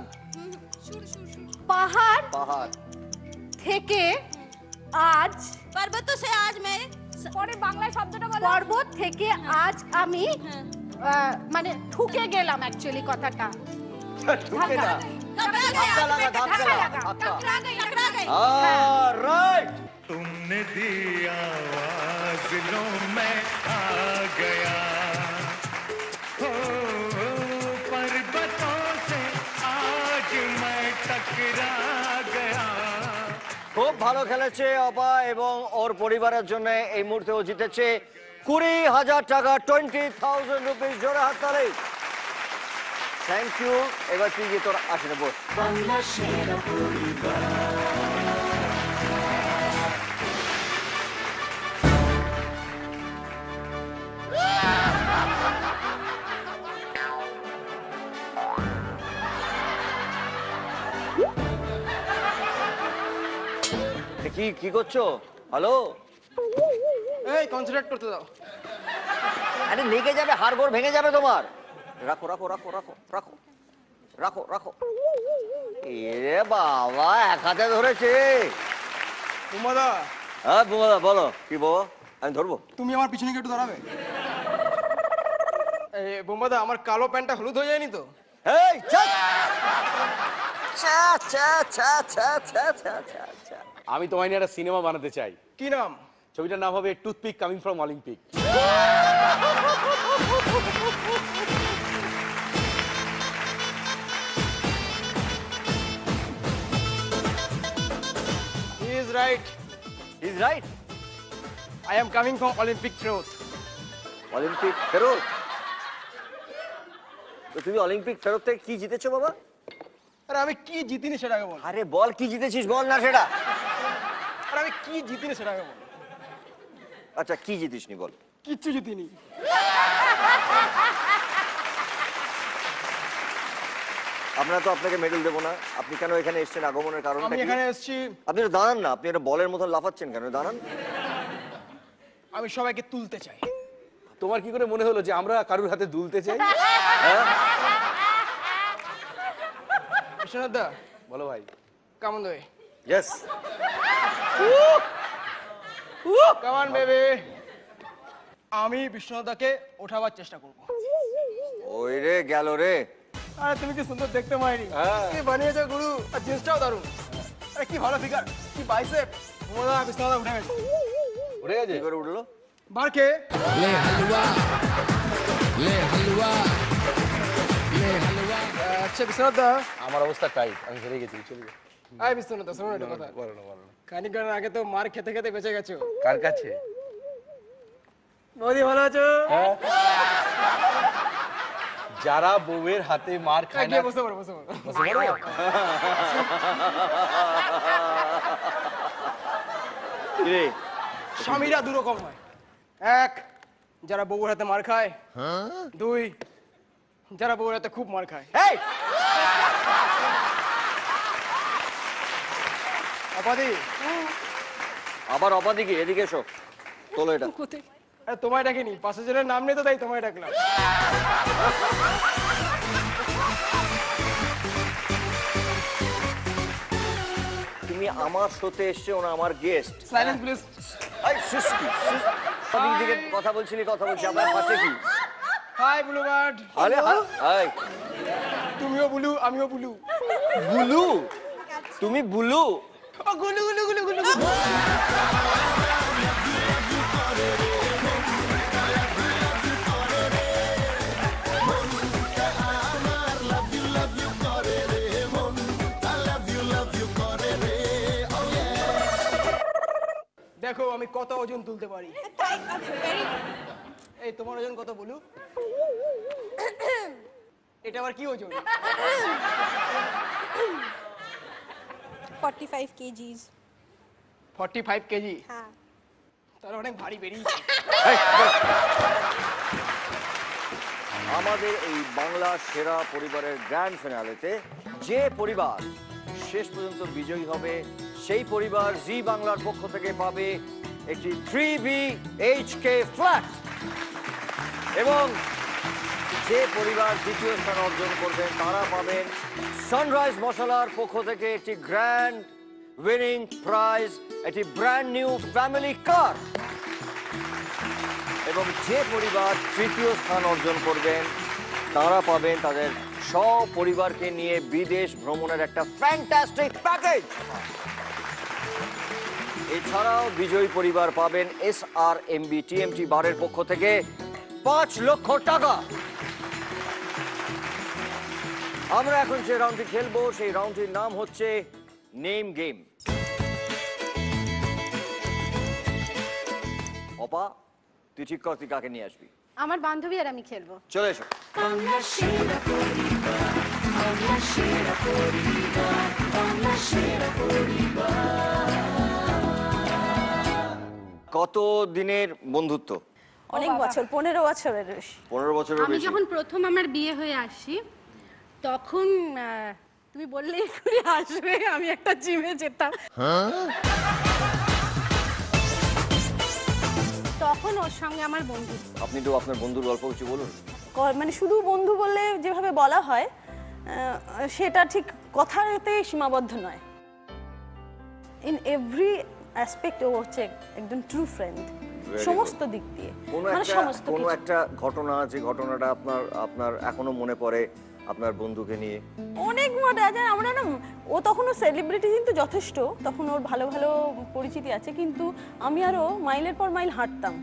[SPEAKER 3] পাহাড়
[SPEAKER 2] পাহাড়
[SPEAKER 3] থেকে আজ
[SPEAKER 8] पर्वत से आज मैं
[SPEAKER 3] পরে বাংলা শব্দটা বলো পর্বত থেকে আজ আমি মানে ঠুকে গেলাম অ্যাকচুয়ালি কথাটা
[SPEAKER 2] ঠুকে না,
[SPEAKER 8] टकरा
[SPEAKER 2] ধাক্কা লাগা, ধাক্কা লাগা, ধাক্কা। রাইট।
[SPEAKER 9] तुमने दी आवाज लो मैं आ गया हो पर्वतों से आज मैं टकरा गया।
[SPEAKER 2] খুব ভালো খেলেছে অপা এবং ওর পরিবারের জন্য এই মুহূর্তে ও জিতেছে 20,000 টাকা, 20,000 রুপিস। জোরে হাততালি। Thank you. এবার তুই গিয়ে তোর আসনে বস। কি কি করছো? হ্যালো,
[SPEAKER 5] এই কনসেন্ট্রেট করতে দাও।
[SPEAKER 2] আরে লেগে যাবে, হাড়গোড় ভেঙে যাবে তোমার। রাখো রাখো রাখো রাখো রাখো রাখো রাখো। এ বাবা, এক হাতে ধরেছে।
[SPEAKER 5] বুমাদা,
[SPEAKER 2] হ্যাঁ বুমাদা বলো। কি বাবা, আমি ধরবো?
[SPEAKER 5] তুমি আমার পিছনে একটু দাঁড়াবে? বুমাদা, আমার কালো প্যান্টটা হলুদ হয়ে যায়নি তো?
[SPEAKER 2] এই চল। ছা ছা ছা ছা ছা ছা ছা ছা।
[SPEAKER 5] আমি তোমায় নিয়ে একটা সিনেমা বানাতে চাই।
[SPEAKER 10] কি নাম?
[SPEAKER 5] ছবিটার নাম হবে toothpick coming from Olympic.
[SPEAKER 10] He is right.
[SPEAKER 2] Is right.
[SPEAKER 10] I am coming from Olympic Truth.
[SPEAKER 2] Olympic ফেরত? তো তুমি অলিম্পিক ফেরত থেকে কি জিতেছো বাবা?
[SPEAKER 10] আরে আমি কি জিতিনি সেটাকে বল।
[SPEAKER 2] আরে বল কি জিতেছিস, বল না সেটা।
[SPEAKER 10] আরে আমি কি জিতিনি সেটাকে বল।
[SPEAKER 2] আচ্ছা কি জিতিসনি বল।
[SPEAKER 10] কিচ্ছু জিতিনি।
[SPEAKER 2] আমরা তো আপনাকে মেডেল দেবো না। আপনি কেন এখানে এসেছেন, আগমনের কারণটা
[SPEAKER 10] আমি
[SPEAKER 2] কি?
[SPEAKER 10] এখানে এসেছি,
[SPEAKER 2] আপনি তো দাঁড়ান না, আপনি একটা বলের মতন লাফাচ্ছেন কেন? দাঁড়ান।
[SPEAKER 10] আমি সবাইকে তুলতে চাই।
[SPEAKER 5] তোমার কি করে মনে হলো যে আমরা কারুর হাতে দুলতে চাই?
[SPEAKER 10] বিশ্বনাথ দা,
[SPEAKER 5] বলো ভাই।
[SPEAKER 10] come on the way.
[SPEAKER 2] Yes.
[SPEAKER 10] Come on baby. আমি বিশ্বনাথ দাকে ওঠাবার চেষ্টা করব।
[SPEAKER 2] ওই রে গেল রে।
[SPEAKER 10] আরে তুমি কি সুন্দর দেখতে মাইরি। কি বানিয়েছো গুরু, আর জিন্সটাও দারুণ। আরে কি ভালো ফিগার, কি বাইসেপ। বুমাদা, বিশ্বনাথ দা উঠে গেছে।
[SPEAKER 5] উঠে গেছে?
[SPEAKER 2] কি করে উঠলো?
[SPEAKER 10] বার কে? আচ্ছা বিশ্বনাথ দা,
[SPEAKER 5] আমার অবস্থা টাইট, আমি হেরে গেছি। চলে যাই।
[SPEAKER 10] আয় বিশ্বনাথ দা, শোনো একটা কথা।
[SPEAKER 5] বলো না, বলো না।
[SPEAKER 10] খানিকক্ষণ আগে তো মার খেতে খেতে বেঁচে গেছো।
[SPEAKER 5] কার কাছে?
[SPEAKER 10] বৌদি ভালো আছো?
[SPEAKER 5] যারা বউয়ের হাতে মার খায় না।
[SPEAKER 10] গিয়ে বসে পড়ো, বসে পড়ো।
[SPEAKER 5] বসে পড়ো?
[SPEAKER 2] কি রে?
[SPEAKER 10] স্বামীরা দু রকম হয়। এক, যারা বউয়ের হাতে মার খায়। দুই, যারা বউয়ের হাতে খুব মার খায়।
[SPEAKER 2] এই
[SPEAKER 10] আপাদি,
[SPEAKER 2] আবার অপাদি কি? এদিকে এসো, তোলো এটা।
[SPEAKER 10] আরে তোমায় ডাকিনি, পাশে জনের নাম নেই তো তাই তোমায় ডাকলাম।
[SPEAKER 2] তুমি আমার শোতে এসছো, ওনা আমার গেস্ট।
[SPEAKER 10] Silence please.
[SPEAKER 2] এই সুস্কি, ওদিক দিকে কথা বলছিলি, কথা বলছি। আমার পাশে কি?
[SPEAKER 10] Hi blue bird.
[SPEAKER 2] আরে হাই।
[SPEAKER 10] তুমিও ব্লু, আমিও ব্লু।
[SPEAKER 2] বুলু? তুমি বুলু?
[SPEAKER 10] ও গুলু গুলু গুলু গুলু গুলু। দেখো আমি কত ওজন তুলতে পারি। এই তোমার ওজন কত বলু? এটা আবার কি ওজন?
[SPEAKER 8] 45 kgs
[SPEAKER 10] 45 কেজি?
[SPEAKER 8] হ্যাঁ
[SPEAKER 10] তাহলে অনেক ভারী বেরিয়েছে।
[SPEAKER 2] আমাদের এই বাংলা সেরা পরিবারের গ্র্যান্ড ফিনালেতে যে পরিবার শেষ পর্যন্ত বিজয়ী হবে সেই পরিবার জি বাংলার পক্ষ থেকে পাবে একটি 3BHK ফ্ল্যাট। এবং যে পরিবার দ্বিতীয় স্থান অর্জন করবেন তারা পাবেন সানরাইজ মশলার পক্ষ থেকে একটি গ্র্যান্ড উইনিং প্রাইজ, একটি ব্র্যান্ড নিউ ফ্যামিলি কার। এবং যে পরিবার তৃতীয় স্থান অর্জন করবেন তারা পাবেন তাদের সপরিবারকে নিয়ে বিদেশ ভ্রমণের একটা ফ্যান্টাস্টিক প্যাকেজ। এছাড়াও বিজয়ী পরিবার পাবেন SRMB TMT বারের পক্ষ থেকে 5 লক্ষ টাকা। আমরা এখন যে রাউন্ডটি খেলবো সেই রাউন্ডটির নাম হচ্ছে নেম গেম। অপা, তুই ঠিক কর তুই কাকে নিয়ে আসবি?
[SPEAKER 3] আমার বান্ধবী আর আমি খেলবো।
[SPEAKER 2] চলে এসো। কত দিনের বন্ধুত্ব?
[SPEAKER 8] অনেক বছর, 15 বছরের বেশি।
[SPEAKER 2] 15 বছরের
[SPEAKER 3] আমি
[SPEAKER 2] বেশি।
[SPEAKER 3] যখন প্রথম আমার বিয়ে হয়ে আসি তখন তুমি বললে এক্ষুনি আসবে, আমি একটা জিমে যেতাম। তখন ওর সঙ্গে আমার বন্ধু।
[SPEAKER 2] আপনি তো আপনার বন্ধুর গল্প কিছু বলুন।
[SPEAKER 8] মানে শুধু বন্ধু বললে যেভাবে বলা হয় সেটা ঠিক কথাতেই সীমাবদ্ধ নয়। ইন এভরি অ্যাসপেক্ট ও হচ্ছে একদম ট্রু ফ্রেন্ড, সমস্ত দিক দিয়ে।
[SPEAKER 2] কোনো একটা ঘটনা, যে ঘটনাটা আপনার এখনো মনে পড়ে আপনার বন্ধুকে নিয়ে?
[SPEAKER 8] অনেক মজা যায়। আমরা না, ও তখনও সেলিব্রিটি কিন্তু যথেষ্ট, তখন ওর ভালো ভালো পরিচিতি আছে, কিন্তু আমি আরও মাইলের পর মাইল হাঁটতাম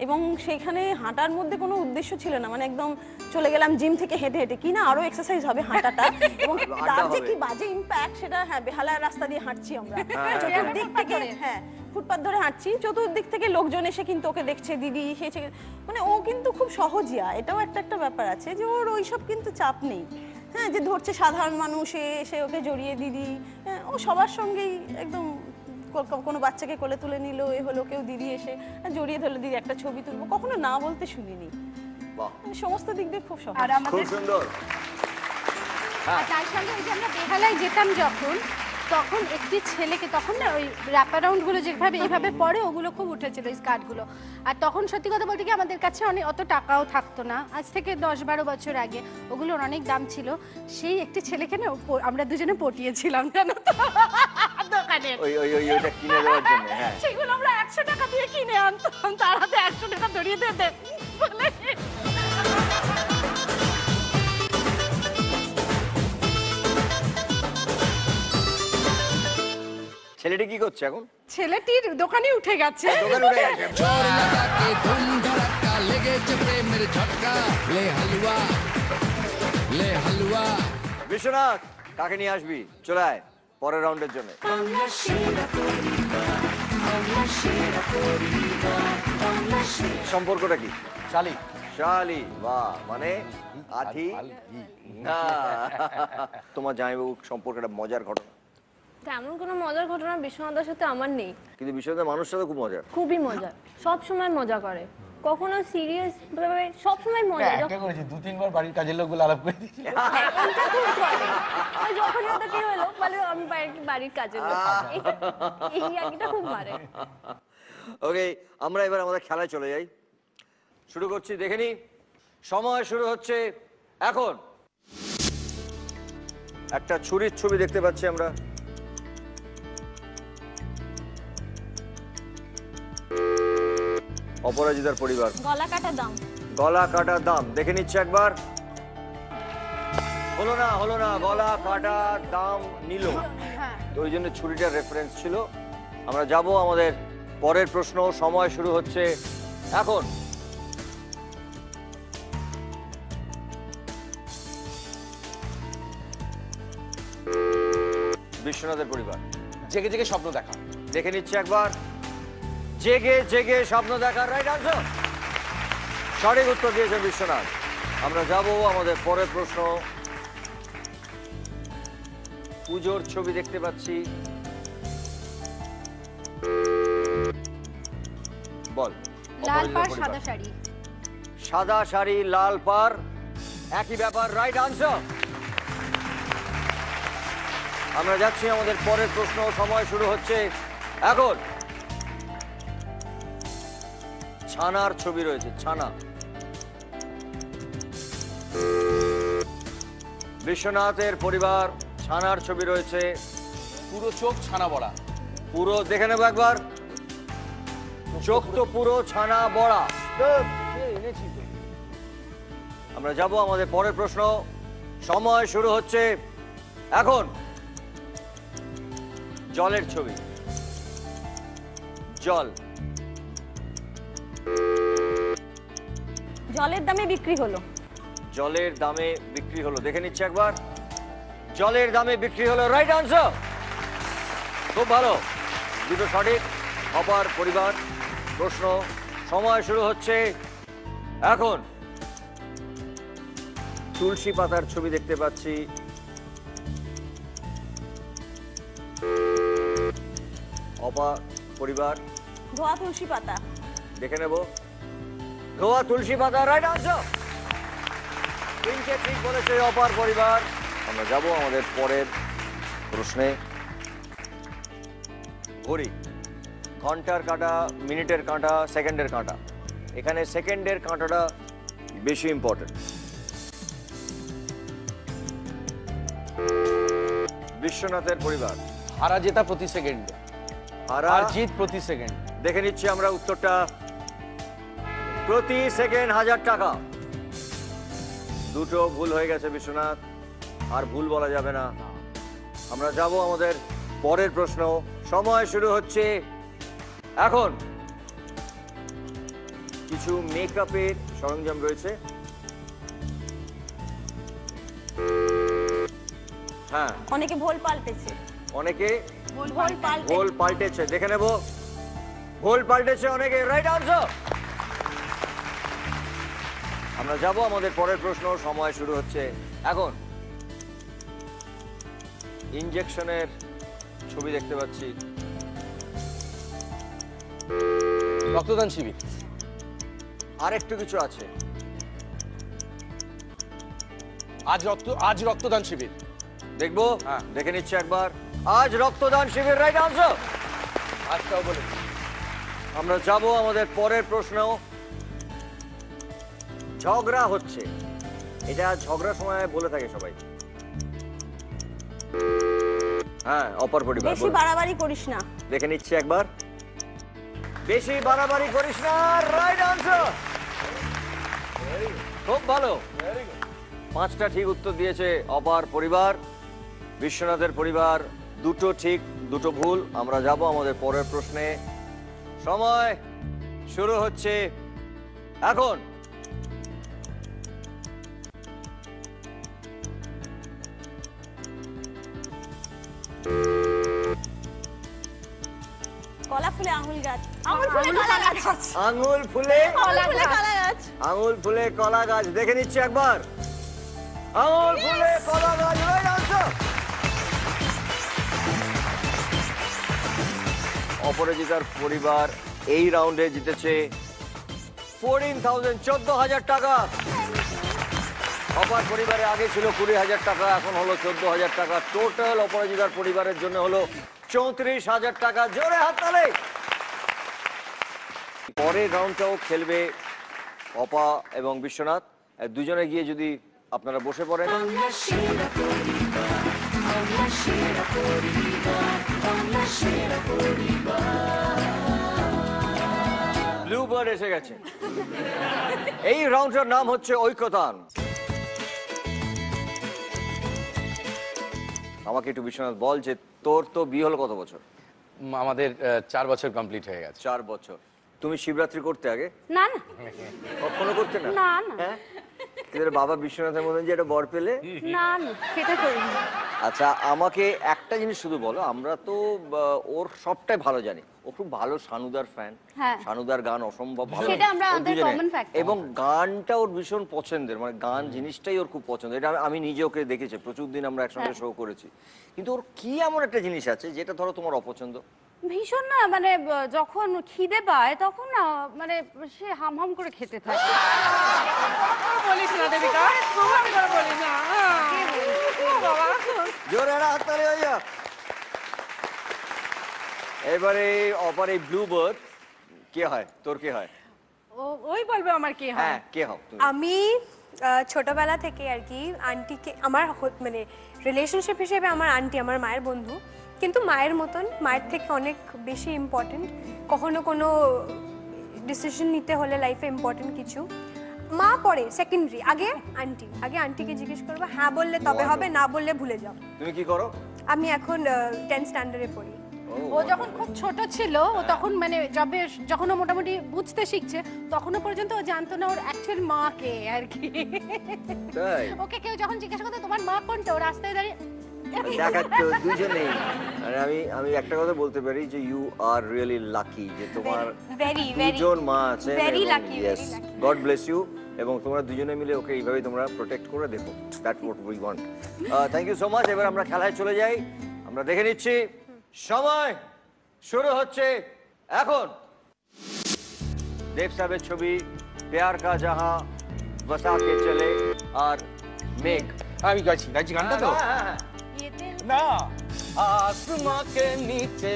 [SPEAKER 8] এবং সেখানে হাঁটার মধ্যে কোনো উদ্দেশ্য ছিল না, মানে একদম চলে গেলাম জিম থেকে হেঁটে হেঁটে, কি না আরো এক্সারসাইজ হবে হাঁটাটা, এবং তার যে কি বাজে ইম্প্যাক্ট সেটা। হ্যাঁ, বেহালার রাস্তা দিয়ে হাঁটছি আমরা, চতুর্দিক থেকে, হ্যাঁ ফুটপাথ ধরে হাঁটছি, চতুর্দিক থেকে লোকজন এসে কিন্তু ওকে দেখছে, দিদি এসেছে, মানে ও কিন্তু খুব সহজিয়া। এটাও একটা ব্যাপার আছে যে ওর ওইসব কিন্তু চাপ নেই। হ্যাঁ, যে ধরছে সাধারণ মানুষ এসে ওকে জড়িয়ে, দিদি, হ্যাঁ ও সবার সঙ্গেই একদম, কোনো বাচ্চাকে কোলে তুলে নিল, এ হলো, কেউ দিদি এসে জড়িয়ে ধরলো, দিদি একটা ছবি তুলবো, কখনো না বলতে শুনিনি। সমস্ত দিক দিয়ে খুব সহজ,
[SPEAKER 2] খুব সুন্দর।
[SPEAKER 3] আর তার সঙ্গে ওই যে আমরা বেহালায় যেতাম যখন, তখন একটি ছেলেকে, তখন না ওই র্যাপ অ্যারাউন্ড গুলো যেভাবে এইভাবে পরে ওগুলো খুব উঠেছিল, এই স্কার্ট গুলো। আর তখন সত্যি কথা বলতে কি আমাদের কাছে অত টাকাও থাকতো না, আজ থেকে 10-12 বছর আগে ওগুলোর অনেক দাম ছিল। সেই একটি ছেলেকে না আমরা দুজনে পটিয়েছিলাম, জানো তো, দোকানে।
[SPEAKER 2] ওইটা কিনে দেওয়ার জন্য। হ্যাঁ,
[SPEAKER 3] সেগুলো আমরা 100 টাকা দিয়ে কিনে আনতাম, তার হাতে 100 টাকা ধরিয়ে দিতে।
[SPEAKER 2] ছেলেটি কি করছে এখন?
[SPEAKER 3] ছেলেটির দোকানে উঠে গেছে।
[SPEAKER 2] বিশ্বনাথ, কাকে নিয়ে আসবি? চলে আয় পরের রাউন্ডের জন্য। সম্পর্কটা কি?
[SPEAKER 5] শালি।
[SPEAKER 2] শালি, বাহ, মানে আধি না। তোমার জামাইবাবু সম্পর্কটা মজার ঘটনা?
[SPEAKER 11] তেমন কোনো মজার ঘটনা বিশ্বনাথের সাথে আমার নেই,
[SPEAKER 2] কিন্তু বিশ্বনাথের মানুষটা তো খুব মজার।
[SPEAKER 11] খুবই মজা, সব সময় মজা করে, কখনো সিরিয়াস ভাবে, সব সময় মজা।
[SPEAKER 5] একটা করেছি 2-3 বার বাড়ির কাজের লোকগুলো আলাপ করে দিয়েছি।
[SPEAKER 11] যখন ওটা কি হলো বলে আমি বাড়ির কাজের লোক, এই ইয়াকিটা খুব মারে।
[SPEAKER 2] ওকে, আমরা এবার আমাদের খেলায় চলে যাই। শুরু করছি, দেখে নি। সময় শুরু হচ্ছে এখন। একটা ছুরির ছবি দেখতে পাচ্ছি আমরা। অপরাজিতার পরিবার।
[SPEAKER 8] গলা কাটা দাম।
[SPEAKER 2] গলা কাটা দাম দেখে নিচ্ছে একবার। হলো না, গলা কাটা দাম নিল, তো ওই জন্য ছুরিটার রেফারেন্স ছিল। আমরা যাব আমাদের পরের প্রশ্ন। সময় শুরু হচ্ছে এখন। বিশ্বনাথের পরিবার।
[SPEAKER 5] জেগে জেগে স্বপ্ন দেখা।
[SPEAKER 2] দেখে নিচ্ছে একবার। জেগে জেগে স্বপ্ন দেখার রাইট আনসার। সঠিক উত্তর দিয়েছে বিশ্বনাথ। আমরা যাব আমাদের পরের প্রশ্ন। পুজোর ছবি দেখতে পাচ্ছি, বল।
[SPEAKER 3] লাল পাড় সাদা শাড়ি।
[SPEAKER 2] সাদা শাড়ি, লাল পাড়, একই ব্যাপার, রাইট আনসার। আমরা যাচ্ছি আমাদের পরের প্রশ্ন। সময় শুরু হচ্ছে এখন। ছানার ছবি রয়েছে, ছানা। বিশ্বনাথের পরিবার, ছানার ছবি রয়েছে।
[SPEAKER 5] পুরো চোখ ছানা বড়া।
[SPEAKER 2] পুরো দেখে নেবো একবার, চোখ তো পুরো ছানা বড়া।
[SPEAKER 5] এনেছি তো।
[SPEAKER 2] আমরা যাব আমাদের পরের প্রশ্ন। সময় শুরু হচ্ছে এখন। জলের ছবি, জল।
[SPEAKER 8] জলের দামে বিক্রি হলো।
[SPEAKER 2] জলের দামে বিক্রি হলো, দেখে নিচ্ছে একবার। জলের দামে বিক্রি হলো, রাইট আনসার। খুব ভালো, দুটো সঠিক। অপার পরিবার প্রশ্ন। সময় শুরু হচ্ছে এখন। তুলসী পাতার ছবি দেখতে পাচ্ছি। অপার পরিবার,
[SPEAKER 8] ধোয়া তুলসী পাতা।
[SPEAKER 2] দেখে নেব। ধোয়া তুলসী পাতা, রাইট আনসার। তিনটে ঠিক বলেছে অপার পরিবার। আমরা যাব আমাদের পরের প্রশ্নে। ঘড়ি, ঘন্টার কাঁটা, মিনিটের কাঁটা, সেকেন্ডের কাঁটা। এখানে সেকেন্ডের কাঁটাটা বেশি ইম্পর্টেন্ট। বিশ্বনাথের পরিবার,
[SPEAKER 5] হারা জেতা প্রতি সেকেন্ড,
[SPEAKER 2] হারা
[SPEAKER 5] আর জিত প্রতি সেকেন্ড।
[SPEAKER 2] দেখে নিচ্ছি আমরা উত্তরটা। প্রতি সেকেন্ড 1000 টাকা। দুটো ভুল হয়ে গেছে বিশ্বনাথ, আর ভুল বলা যাবে না। আমরা যাব আমাদের পরের প্রশ্ন। সময় শুরু হচ্ছে এখন। কিছু মেকআপের সরঞ্জাম রয়েছে। হ্যাঁ,
[SPEAKER 8] অনেকে ভোল পাল্টেছে।
[SPEAKER 2] অনেকে
[SPEAKER 8] ভোল পাল্টে
[SPEAKER 2] ভোল পাল্টেছে, দেখে নেব। ভোল পাল্টেছে অনেকে, রাইট আনসার। আমরা যাব আমাদের পরের প্রশ্ন। সময় শুরু হচ্ছে এখন। ইনজেকশনের ছবি দেখতে পাচ্ছি।
[SPEAKER 5] রক্তদান শিবির।
[SPEAKER 2] আর একটু কিছু আছে।
[SPEAKER 5] আজ রক্তদান শিবির।
[SPEAKER 2] দেখবো, দেখে নিচ্ছি একবার। আজ রক্তদান শিবির, রাইট আনসার।
[SPEAKER 5] আজটাও বলে।
[SPEAKER 2] আমরা যাব আমাদের পরের প্রশ্ন। ঝগড়া হচ্ছে, এটা ঝগড়ার সময় বলে থাকে সবাই। হ্যাঁ, অপর পরিবার।
[SPEAKER 8] বেশি বাড়াবাড়ি করিস না।
[SPEAKER 2] দেখে নিচ্ছি একবার। বেশি বাড়াবাড়ি করিস না, রাইট আনসার। খুব ভালো, 5টা ঠিক উত্তর দিয়েছে অপার পরিবার। বিশ্বনাথের পরিবার দুটো ঠিক, দুটো ভুল। আমরা যাব আমাদের পরের প্রশ্নে। সময় শুরু হচ্ছে এখন।
[SPEAKER 8] কলা ফুলে আঙুল গাছ। আঙুল ফুলে কলা গাছ।
[SPEAKER 2] আঙুল ফুলে
[SPEAKER 8] কলা গাছ।
[SPEAKER 2] আঙুল ফুলে কলা গাছ, দেখে নিচ্ছি একবার। আঙুল ফুলে কলা গাছ, রাইট আনসার। অপরাজিতার পরিবার এই রাউন্ডে জিতেছে 14,000 টাকা। অপার পরিবারে আগে ছিল 20,000 টাকা, এখন হলো 14,000 টাকা। টোটাল অপরাজিতার পরিবারের জন্য হলো 34,000 টাকা। জোরে হাততালি। পরের রাউন্ডটাও খেলবে অপা এবং বিশ্বনাথ। দুজনে গিয়ে যদি আপনারা বসে পড়েন। ব্লুবার্ড এসে গেছে। এই রাউন্ডটার নাম হচ্ছে ঐকতান। আমাকে একটু বিশ্বনাথ বল যে তোর তো বিয়ে হলো কত বছর?
[SPEAKER 5] আমাদের 4 বছর কমপ্লিট হয়ে গেছে।
[SPEAKER 2] 4 বছর। তুমি শিবরাত্রি করতে আগে?
[SPEAKER 8] না না,
[SPEAKER 2] কখনো করতে না?
[SPEAKER 8] না না,
[SPEAKER 2] হ্যাঁ, কিন্তু বাবা বিশ্বনাথের মতন যে এটা বর পেলে?
[SPEAKER 8] না না, সেটা করিনি।
[SPEAKER 2] আচ্ছা, আমাকে একটা জিনিস শুধু বলো। আমরা তো ওর সবটাই ভালো জানি, ও খুব ভালো সানুদার ফ্যান।
[SPEAKER 8] হ্যাঁ।
[SPEAKER 2] সানুদার গান অসম্ভব ভালো,
[SPEAKER 8] সেটা আমরা
[SPEAKER 2] ওর
[SPEAKER 8] আমাদের
[SPEAKER 2] দুজনে।
[SPEAKER 8] common fact।
[SPEAKER 2] এবং গানটা ওর ভীষণ পছন্দের, মানে গান জিনিসটাই ওর খুব পছন্দ। এটা আমি নিজে ওকে দেখেছি, প্রচুর দিন আমরা একসঙ্গে শো করেছি। কিন্তু ওর কি এমন একটা জিনিস আছে যেটা ধরো তোমার অপছন্দ?
[SPEAKER 12] ভীষণ না, মানে যখন খিদে পায় তখন না, মানে সে হাম করে খেতে থাকে।
[SPEAKER 3] বলিস না দেবিকা, আমার করে বলি না। বাবা,
[SPEAKER 2] জোরে একটা হাততালি হয়ে যাক। এবারে অপার এই ব্লুবার্ড কে হয়? তোর কে হয়?
[SPEAKER 8] ও
[SPEAKER 12] ওই বলবে আমার কে হয়।
[SPEAKER 2] হ্যাঁ, কে হও তুমি?
[SPEAKER 13] আমি ছোটবেলা থেকে আর কি আন্টিকে আমার মানে রিলেশনশিপ হিসেবে আমার আন্টি আমার মায়ের বন্ধু, কিন্তু মায়ের মতন, মায়ের থেকে অনেক বেশি ইম্পর্টেন্ট। কখনো কোনো ডিসিশন নিতে হলে লাইফে ইম্পর্টেন্ট কিছু, মা পরে সেকেন্ডারি, আগে আন্টিকে জিজ্ঞেস করবো, হ্যাঁ বললে তবে হবে, না বললে ভুলে যাও।
[SPEAKER 2] তুমি কি করো?
[SPEAKER 13] আমি এখন 10th স্ট্যান্ডার্ডে পড়ি।
[SPEAKER 3] ও যখন খুব ছোট ছিল, ও তখন মানে যখন ও মোটামুটি বুঝতে শিখছে, তখনও পর্যন্ত ও জানতো না ওর অ্যাকচুয়াল মা কে আর কি।
[SPEAKER 2] তাই?
[SPEAKER 3] ওকে কেউ যখন জিজ্ঞাসা করতো তোমার মা কোনটা, ও রাস্তায় দাঁড়িয়ে
[SPEAKER 2] দেখাচ্ছ দুজনেই। আর আমি একটা কথা বলতে পারি যে ইউ আর রিয়েলি লাকি যে তোমার দুজন মা আছে। God bless you. এবং তোমরা দুজনে মিলে ওকে এইভাবে তোমরা প্রোটেক্ট করে দেখো। That's what we want. Thank you so much. এবার আমরা খেলায় চলে যাই। আমরা দেখে নিচ্ছি, সময় শুরু হচ্ছে এখন। দেব সাহেবের ছবি প্যার কা জাহা বসা কে চলে আর মেঘ।
[SPEAKER 5] আমি গাইছি গানটা তো
[SPEAKER 2] ना आसमां के नीचे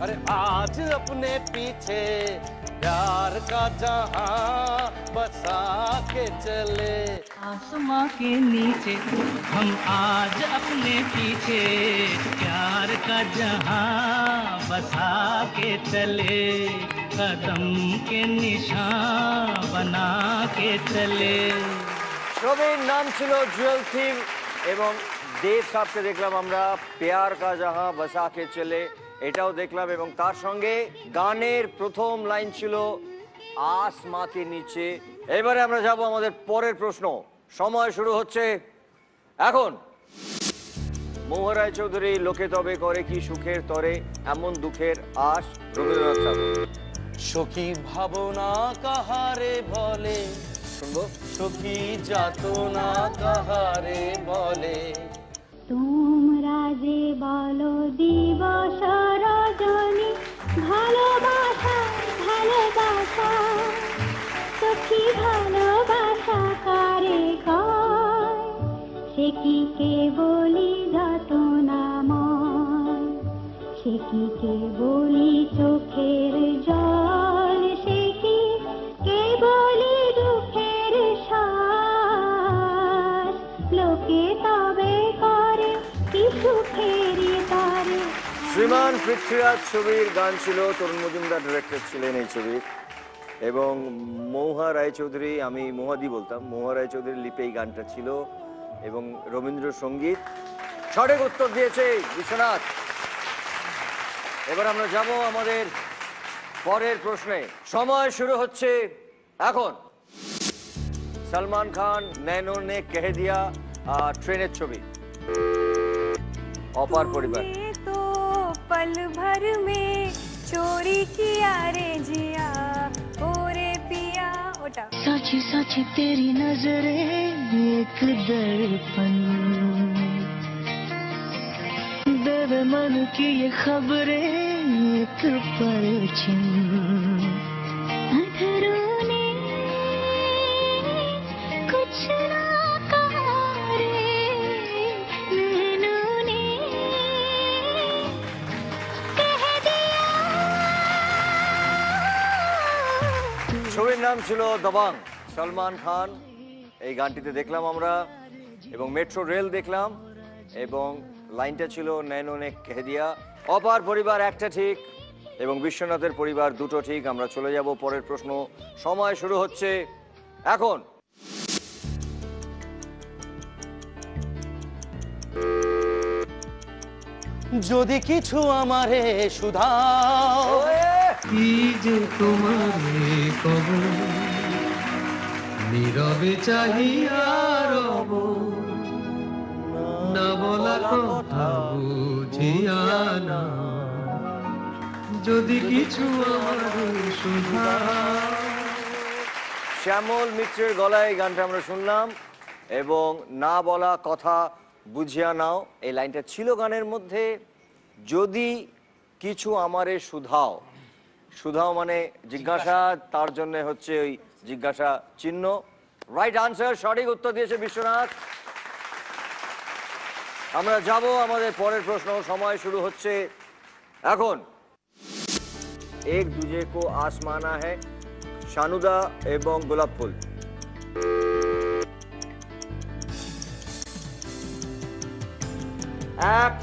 [SPEAKER 2] अरे आज अपने पीछे प्यार का जहां बसा के चले।
[SPEAKER 14] आसमां के नीचे हम आज अपने पीछे प्यार का जहां बसा के चले, कदम के निशान बना के चले।
[SPEAKER 2] ছবির নাম ছিল জুয়েল থিভ এবং দেব সাহেবকে দেখলাম আমরা প্যার কা জাহাঁ বসা কে চলে, এটাও দেখলাম। এবং তার সঙ্গে গানের প্রথম লাইন ছিল আসমাঁ কে নিচে। এবারে আমরা যাব আমাদের পরের প্রশ্ন। সময় শুরু হচ্ছে এখন। মহুয়া রায়চৌধুরী লোকে তবে করে কি সুখের তরে এমন দুঃখের আশ, রবীন্দ্রনাথ ঠাকুর।
[SPEAKER 15] সখী ভাবনা কাহারে বলে,
[SPEAKER 2] শুনবো।
[SPEAKER 15] সখী যাতনা কাহারে বলে।
[SPEAKER 7] তোমরা যে বলো দিবস রজনী ভালোবাসা ভালোবাসা, সখী ভালোবাসা কারে কয়, সে কি কেবলি যাতনাময়, সে কি কেবলি চোখের জল, সে কি কেবলি দুঃখের শ্বাস, লোকে তবে করে কি সুখেরই তরে।
[SPEAKER 2] শ্রীমান পৃথ্বীরাজ ছবির গান ছিল, তরুণ মজুমদার ডিরেক্টর ছিলেন এই ছবির। এবং মহুয়া রায়চৌধুরী, আমি মহুয়াদি বলতাম, মহুয়া রায়চৌধুরীর লিপে এই গানটা ছিল এবং রবীন্দ্রসঙ্গীত। সঠিক উত্তর দিয়েছে বিশ্বনাথ। এবার আমরা যাব আমাদের পরের প্রশ্নে। সময় শুরু হচ্ছে এখন। সলমান খান নैनो ने कह दिया ট্রেনের ছবি। অপার পরিবার।
[SPEAKER 13] तो पल भर में चोरी किया रे जिया ओरे पिया, ओटा
[SPEAKER 14] साची साची तेरी नजरें एक दर्पण, देवे मन की ये खबरें एक परछन,
[SPEAKER 7] अधरों ने कुछ ना कहा रे, नैनों ने कह दिया।
[SPEAKER 2] ছবির নাম ছিল দবাং। সলমান খান। এই গানটিতে দেখলাম আমরা এবং মেট্রো রেল দেখলাম এবং লাইনটা ছিল নैनो ने कह दिया। অপার পরিবার একটা ঠিক এবং বিশ্বনাথের পরিবার দুটো ঠিক। আমরা চলে যাব পরের প্রশ্ন। সময় শুরু হচ্ছে এখন।
[SPEAKER 15] যদি কিছু আমারে শুধাও,
[SPEAKER 14] কি যে তোমারে কব, নীরবে চাহিয়া রব, না বলা কথা বুঝিয়া না, যদি কিছু আমারে শুধাও।
[SPEAKER 2] শ্যামল মিত্রের গলায় এই গানটা আমরা শুনলাম এবং না বলা কথা বুঝিয়া নাও, এই লাইনটা ছিল গানের মধ্যে। যদি কিছু আমারে শুধাও, শুধাও মানে জিজ্ঞাসা, তার জন্য হচ্ছে ওই জিজ্ঞাসা চিহ্ন। রাইট আনসার, সঠিক উত্তর দিয়েছে বিশ্বনাথ। আমরা যাব আমাদের পরের প্রশ্ন। সময় শুরু হচ্ছে এখন। এক দুজে কো আসমানা হ্যায়, শানুদা এবং গোলাপ ফুল। এক,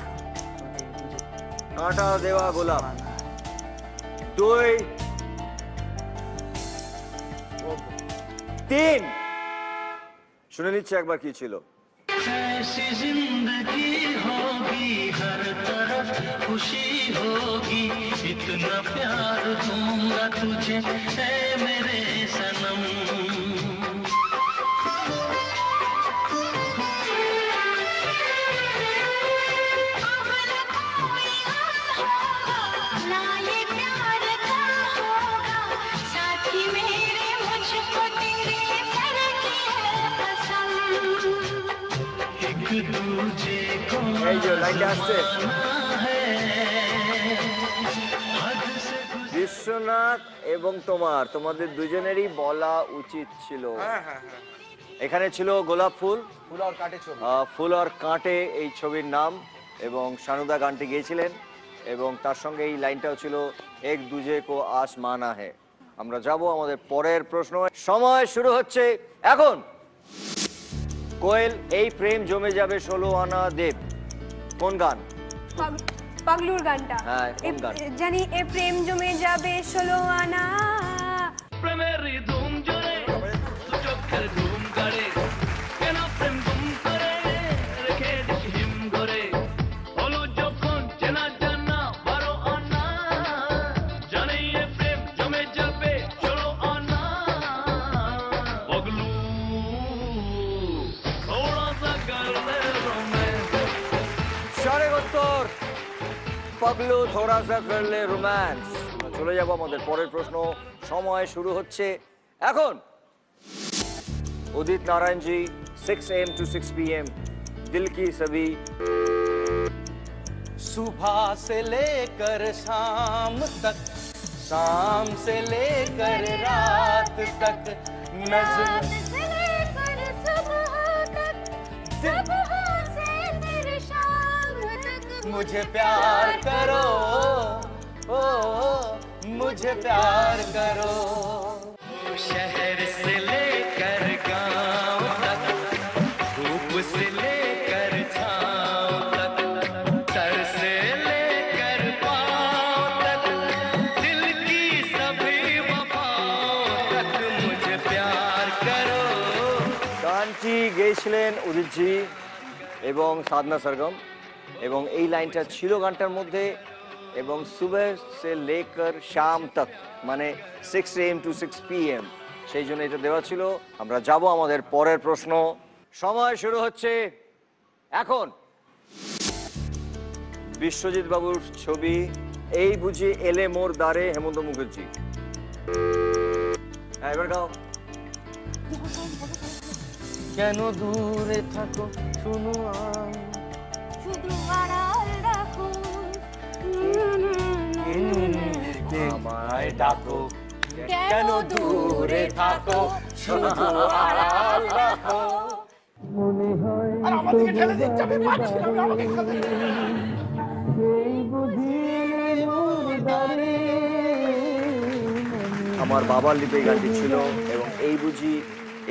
[SPEAKER 2] কাঁটা দেওয়া গোলাপ। 2, 3। শুনে নিচ্ছে একবার কি ছিল।
[SPEAKER 14] ऐसी जिंदगी होगी हर तरफ खुशी होगी इतना प्यार दूंगा तुझे ऐ मेरे सनम
[SPEAKER 7] ना ये प्यार का होगा साथी मेरे मुझको तेरे प्यार की है कसम
[SPEAKER 14] एक दूजे को
[SPEAKER 2] এই যে লাইনটা আসছে। বিশ্বনাথ এবং তোমাদের দুজনেরই বলা উচিত ছিল। এখানে ছিল গোলাপ ফুল,
[SPEAKER 5] ফুল আর কাটে ছবি।
[SPEAKER 2] ফুল আর কাঁটে এই ছবির নাম, এবং শানুদা গানটি গেয়েছিলেন, এবং তার সঙ্গে এই লাইনটাও ছিল এক দুজে কো আসমানা হে। আমরা যাব আমাদের পরের প্রশ্ন। সময় শুরু হচ্ছে এখন। কোয়েল, এই প্রেম জমে যাবে 16 আনা দেব, কোন গান?
[SPEAKER 13] পাগলুর গানটা।
[SPEAKER 2] হ্যাঁ, কোন গান?
[SPEAKER 13] জানি এ প্রেম জমে যাবে 16 আনা।
[SPEAKER 1] প্রেমের ধুম জোরে তু চোখের ঘুম কাড়ে কেন প্রেম গুম করে রেখে দিস হিম করে হলো যখন চেনা জানা 12 আনা জানি এ প্রেম জমে যাবে 16 আনা পগলু থোড়া সা কর লে রোম্যান্স।
[SPEAKER 2] সঠিক উত্তর, পাগলু থোড়া সা কর লে রোম্যান্স। চলে যাব আমাদের পরের প্রশ্ন। সময় শুরু হচ্ছে এখন। Udit Narayan ji, 6 AM to 6 PM, दिल की सभी।
[SPEAKER 15] सुबह से लेकर शाम तक, शाम से लेकर रात तक, नजर
[SPEAKER 7] से लेकर सुबह तक सुबह से फिर शाम तक
[SPEAKER 15] मुझे प्यार करो, ओ मुझे प्यार करो। शहर से लेकर गांव तक, धूप से लेकर छांव तक, सर से लेकर पांव तक, दिल की सभी वफाओं तक मुझे प्यार करो।
[SPEAKER 2] গানটি গেয়েছিলেন উদিত জি এবং সাধনা সরগম, এবং এই লাইনটা ছিল গানটার মধ্যে, এবং সুবহ সে লেকর শাম তক মানে 6 AM to 6 PM, সেই জন্য এটা দেওয়া ছিল। আমরা যাব আমাদের পরের প্রশ্ন। সময় শুরু হচ্ছে এখন। বিশ্বজিৎ বাবুর ছবি এই বুঝি এলে মোর দ্বারে, হেমন্ত মুখার্জি। হ্যাঁ, এবার গাও।
[SPEAKER 15] কেন দূরে থাকো শুনো
[SPEAKER 7] শুধু আড়াল রাখো
[SPEAKER 15] আমায় ডাকো, কেন দূরে থাকো শুধু আড়াল রাখো। মনে হয়
[SPEAKER 5] আর আমাদেরকে ঠেলে দিচ্ছে, আমি পাচ্ছি না, আমাকে ঠেলে দিচ্ছে।
[SPEAKER 15] এই বুঝি মোর দ্বারে।
[SPEAKER 2] আমার বাবার লিপে এই গানটি ছিল, এবং এই বুঝি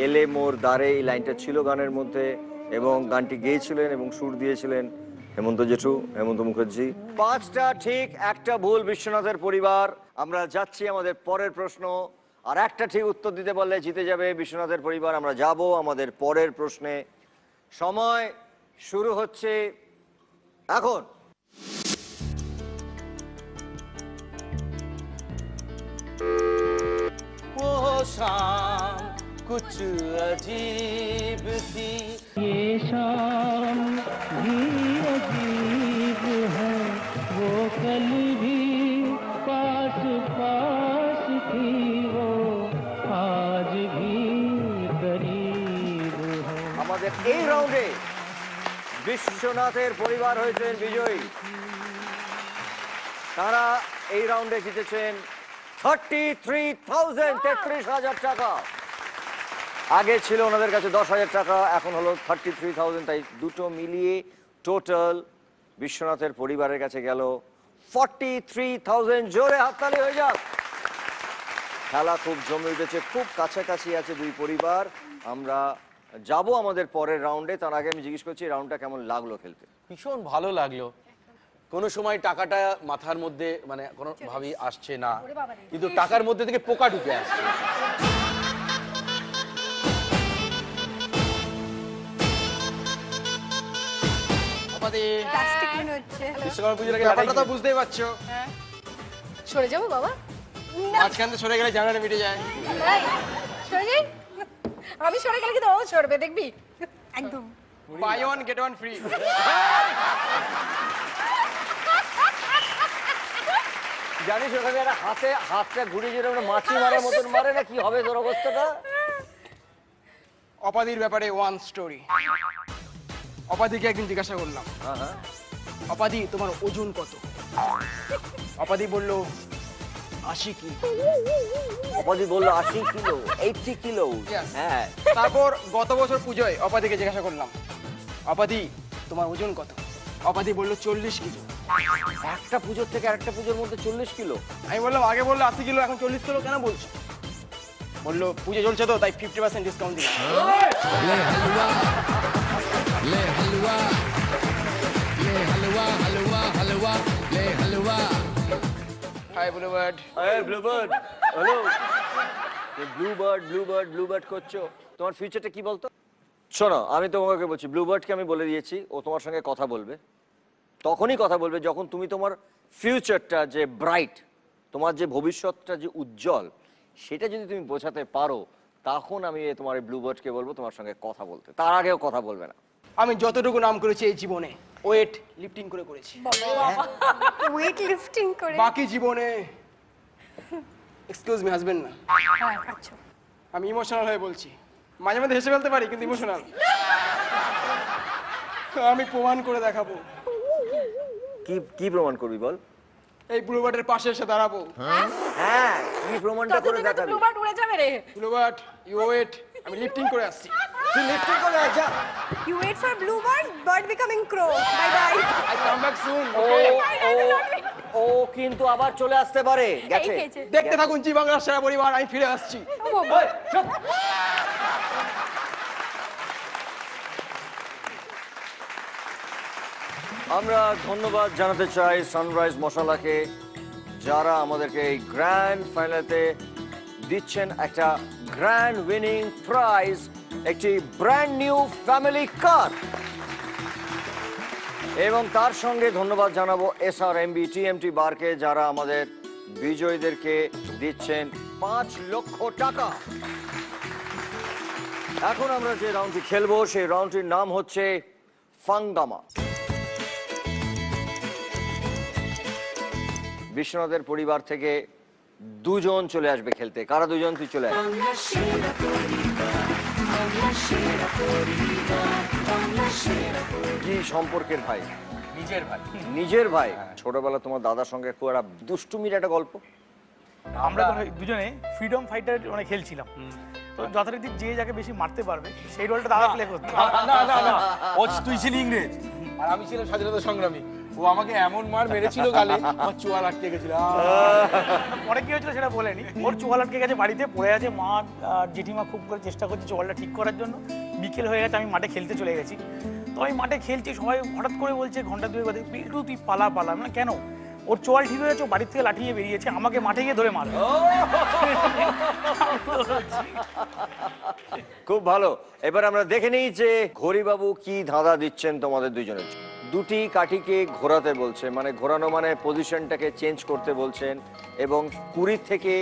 [SPEAKER 2] এলে মোর দ্বারে এই লাইনটা ছিল গানের মধ্যে, এবং গানটি গেয়েছিলেন এবং সুর দিয়েছিলেন হেমন্ত জেঠু, হেমন্ত মুখার্জি। 5টা ঠিক, 1টা ভুল বিশ্বনাথের পরিবার। আমরা যাচ্ছি আমাদের পরের প্রশ্ন। আর একটা ঠিক উত্তর দিতে পারলে জিতে যাবে বিশ্বনাথের পরিবার। আমরা যাব আমাদের পরের প্রশ্নে। সময় শুরু হচ্ছে এখন।
[SPEAKER 15] वो शाम कुछ अजीब थी,
[SPEAKER 14] ये शाम भी अजीब है वो कल भी पास पास थी वो आज भी करीब है।
[SPEAKER 2] আমাদের এই রাউন্ডে বিশ্বনাথের পরিবার হয়েছেন বিজয়ী। তারা এই রাউন্ডে জিতেছেন 33,000 টাকা। আগে ছিল ওনাদের কাছে 10,000 টাকা, এখন হলো 33,000, তাই দুটো মিলিয়ে টোটাল বিশ্বনাথের পরিবারের কাছে গেল 43,000। জোরে হাততালি হয়ে যাক। খেলা খুব জমে উঠেছে, খুব কাছাকাছি আছে দুই পরিবার। আমরা যাব আমাদের পরের রাউন্ডে, তার আগে আমি জিজ্ঞেস করছি রাউন্ডটা কেমন লাগলো খেলতে?
[SPEAKER 5] ভীষণ ভালো লাগলো। কোনো সময় টাকাটা মাথার মধ্যে মানে কোনো ভাবেই আসছে না, কিন্তু টাকার মধ্যে থেকে পোকা ঢুকে আসছে।
[SPEAKER 10] বিশ্বকর্মা পুজোর আগে ব্যাপারটা তো বুঝতেই পারছো।
[SPEAKER 12] সরে যাবো বাবা?
[SPEAKER 10] মাঝখান থেকে সরে গেলে ঝামেলাটা মিটে যায়।
[SPEAKER 12] এই, সরে যাই? আমি সরে গেলে কিন্তু ও সরবে, দেখবি?
[SPEAKER 13] একদম।
[SPEAKER 10] Buy one get one free.
[SPEAKER 2] জানিস ওখানে একটা হাতটা ঘুরিয়ে যেটা মাছি মারার মতন মারে না, কি হবে তোর অবস্থাটা?
[SPEAKER 10] অপাদির ব্যাপারে ওয়ান স্টোরি। অপাদিকে একদিন জিজ্ঞাসা করলাম, অপাদি তোমার ওজন কত? অপাদি বলল 80 কিলো।
[SPEAKER 2] অপাদি বললো 80 কিলো, 80 কিলো। হ্যাঁ।
[SPEAKER 10] তারপর গত বছর পুজোয় অপাদিকে জিজ্ঞাসা করলাম, অপাদি তোমার ওজন কত? অপাদি বলল 40 কিলো।
[SPEAKER 2] একটা পুজোর থেকে আরেকটা পুজোর মধ্যে 40 কিলো?
[SPEAKER 10] আমি বললাম আগে বললো 80 কিলো, এখন 40 কিলো কেন বলছো? বললো পুজো চলছে তো তাই 50% ডিসকাউন্ট দিলাম। Hi bluebird.
[SPEAKER 2] Hi bluebird. Hello. Bluebird করছো, তোমার ফিউচারটা কি বলতো? শোনো, আমি তোমাকে বলছি, ব্লুবার্ডকে আমি বলে দিয়েছি ও তোমার সঙ্গে কথা বলবে। তখনই কথা বলবে যখন তুমি তোমার ফিউচারটা যে ব্রাইট, তোমার যে ভবিষ্যৎটা যে উজ্জ্বল, সেটা যদি তুমি বোঝাতে পারো, তখন আমি তোমার এই ব্লুবার্ডকে বলবো তোমার সঙ্গে কথা বলতে। তার আগেও কথা বলবে না।
[SPEAKER 10] আমি যতটুকু নাম করেছি এই জীবনে ওয়েট লিফটিং করে করেছি।
[SPEAKER 13] ওয়েট লিফটিং করে
[SPEAKER 10] বাকি জীবনে এক্সকিউজ মি হাজবেন্ড না,
[SPEAKER 13] আচ্ছা
[SPEAKER 10] আমি ইমোশনাল হয়ে বলছি। মাঝে মাঝে হেসে ফেলতে পারি কিন্তু ইমোশনাল। আমি প্রমাণ করে দেখাবো।
[SPEAKER 2] কি প্রমাণ করবি বল?
[SPEAKER 10] এই ব্লুবার্ডের পাশে এসে দাঁড়াবো।
[SPEAKER 2] হ্যাঁ, কি প্রমাণটা করে দেখাবি?
[SPEAKER 12] ব্লুবার্ড উড়ে যাবে রে।
[SPEAKER 10] ব্লুবার্ড ইউ ওয়েট, আমি লিফটিং করে আসছি।
[SPEAKER 2] তুই লিফটিং করে আচ্ছা।
[SPEAKER 13] You wait for bluebird, bird becoming crow. Bye bye.
[SPEAKER 10] I come back soon.
[SPEAKER 2] ও কিন্তু আবার চলে আসতে পারে। গেছে।
[SPEAKER 10] দেখতে থাকুন জি বাংলার সেরা পরিবার, আমি ফিরে আসছি।
[SPEAKER 2] আমরা ধন্যবাদ জানাতে চাই সানরাইজ মশলাকে, যারা আমাদেরকে এই গ্র্যান্ড ফাইনালে দিচ্ছেন একটা গ্র্যান্ড উইনিং প্রাইজ, একটি ব্র্যান্ড নিউ ফ্যামিলি কার। এবং তার সঙ্গে ধন্যবাদ জানাবো SRMB TMT বারকে, যারা আমাদের বিজয়ীদেরকে দিচ্ছেন 5 লক্ষ টাকা। এখন আমরা যে রাউন্ডটি খেলবো সেই রাউন্ডটির নাম হচ্ছে ফাঙ্গামা। বিশ্বনাথের পরিবার থেকে দুজন চলে আসবে খেলতে। কারা দুজন? তুই চলে আয়। কি সম্পর্কের ভাই?
[SPEAKER 5] নিজের ভাই।
[SPEAKER 2] নিজের ভাই? ছোটবেলা তোমার দাদার সঙ্গে খুব একটা দুষ্টুমির একটা গল্প?
[SPEAKER 16] আমরা দুজনে ফ্রিডম ফাইটার মানে খেলছিলাম, তো যথারীতি যে যাকে বেশি মারতে পারবে সেই রোলটা দাদা প্লে করতো।
[SPEAKER 5] না না না, ও তুই ছিলি ইংরেজ আর আমি ছিলাম স্বাধীনতা সংগ্রামী। ও আমাকে এমন মার মেরেছিল গালে, আমার চোয়াল আটকে গেছিল।
[SPEAKER 16] পরে কি হয়েছিল সেটা বলেনি। ওর চোয়াল আটকে গেছে, বাড়িতে পড়ে আছে। মা আর জেঠিমা খুব করে চেষ্টা করছে চোয়ালটা ঠিক করার জন্য। বিকেল হয়ে গেছে, আমি মাঠে খেলতে চলে গেছি। তো আমি মাঠে খেলছি, সবাই হঠাৎ করে বলছে ঘন্টা দুয়েক বাদে, পিন্টু তুই পালা পালা। না কেন? ওর চোয়াল ঠিক হয়ে গেছে, ও বাড়ির থেকে লাঠি নিয়ে বেরিয়েছে, আমাকে মাঠে গিয়ে ধরে মারবে।
[SPEAKER 2] খুব ভালো। এবার আমরা দেখে নিই যে ঘড়িবাবু কি ধাঁধা দিচ্ছেন তোমাদের দুজনের। দুটি কাঠিকে ঘোরাতে বলছে, মানে ঘোরানো মানে পজিশনটাকে চেঞ্জ করতে বলছেন, এবং 20 থেকে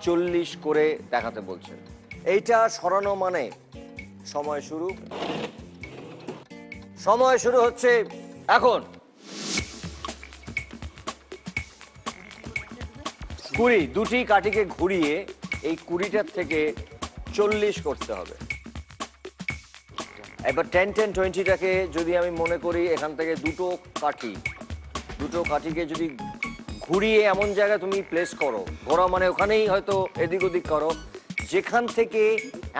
[SPEAKER 2] 40 করে দেখাতে বলছেন। এইটা সরানো মানে সময় শুরু। সময় শুরু হচ্ছে এখন। 20, দুটি কাঠিকে ঘুরিয়ে এই 20টার থেকে 40 করতে হবে। এবার 10, 10, 20টাকে যদি আমি মনে করি এখান থেকে দুটো কাঠিকে যদি ঘুরিয়ে এমন জায়গায় তুমি প্লেস করো, ঘোরা মানে ওখানেই হয়তো এদিক ওদিক করো, যেখান থেকে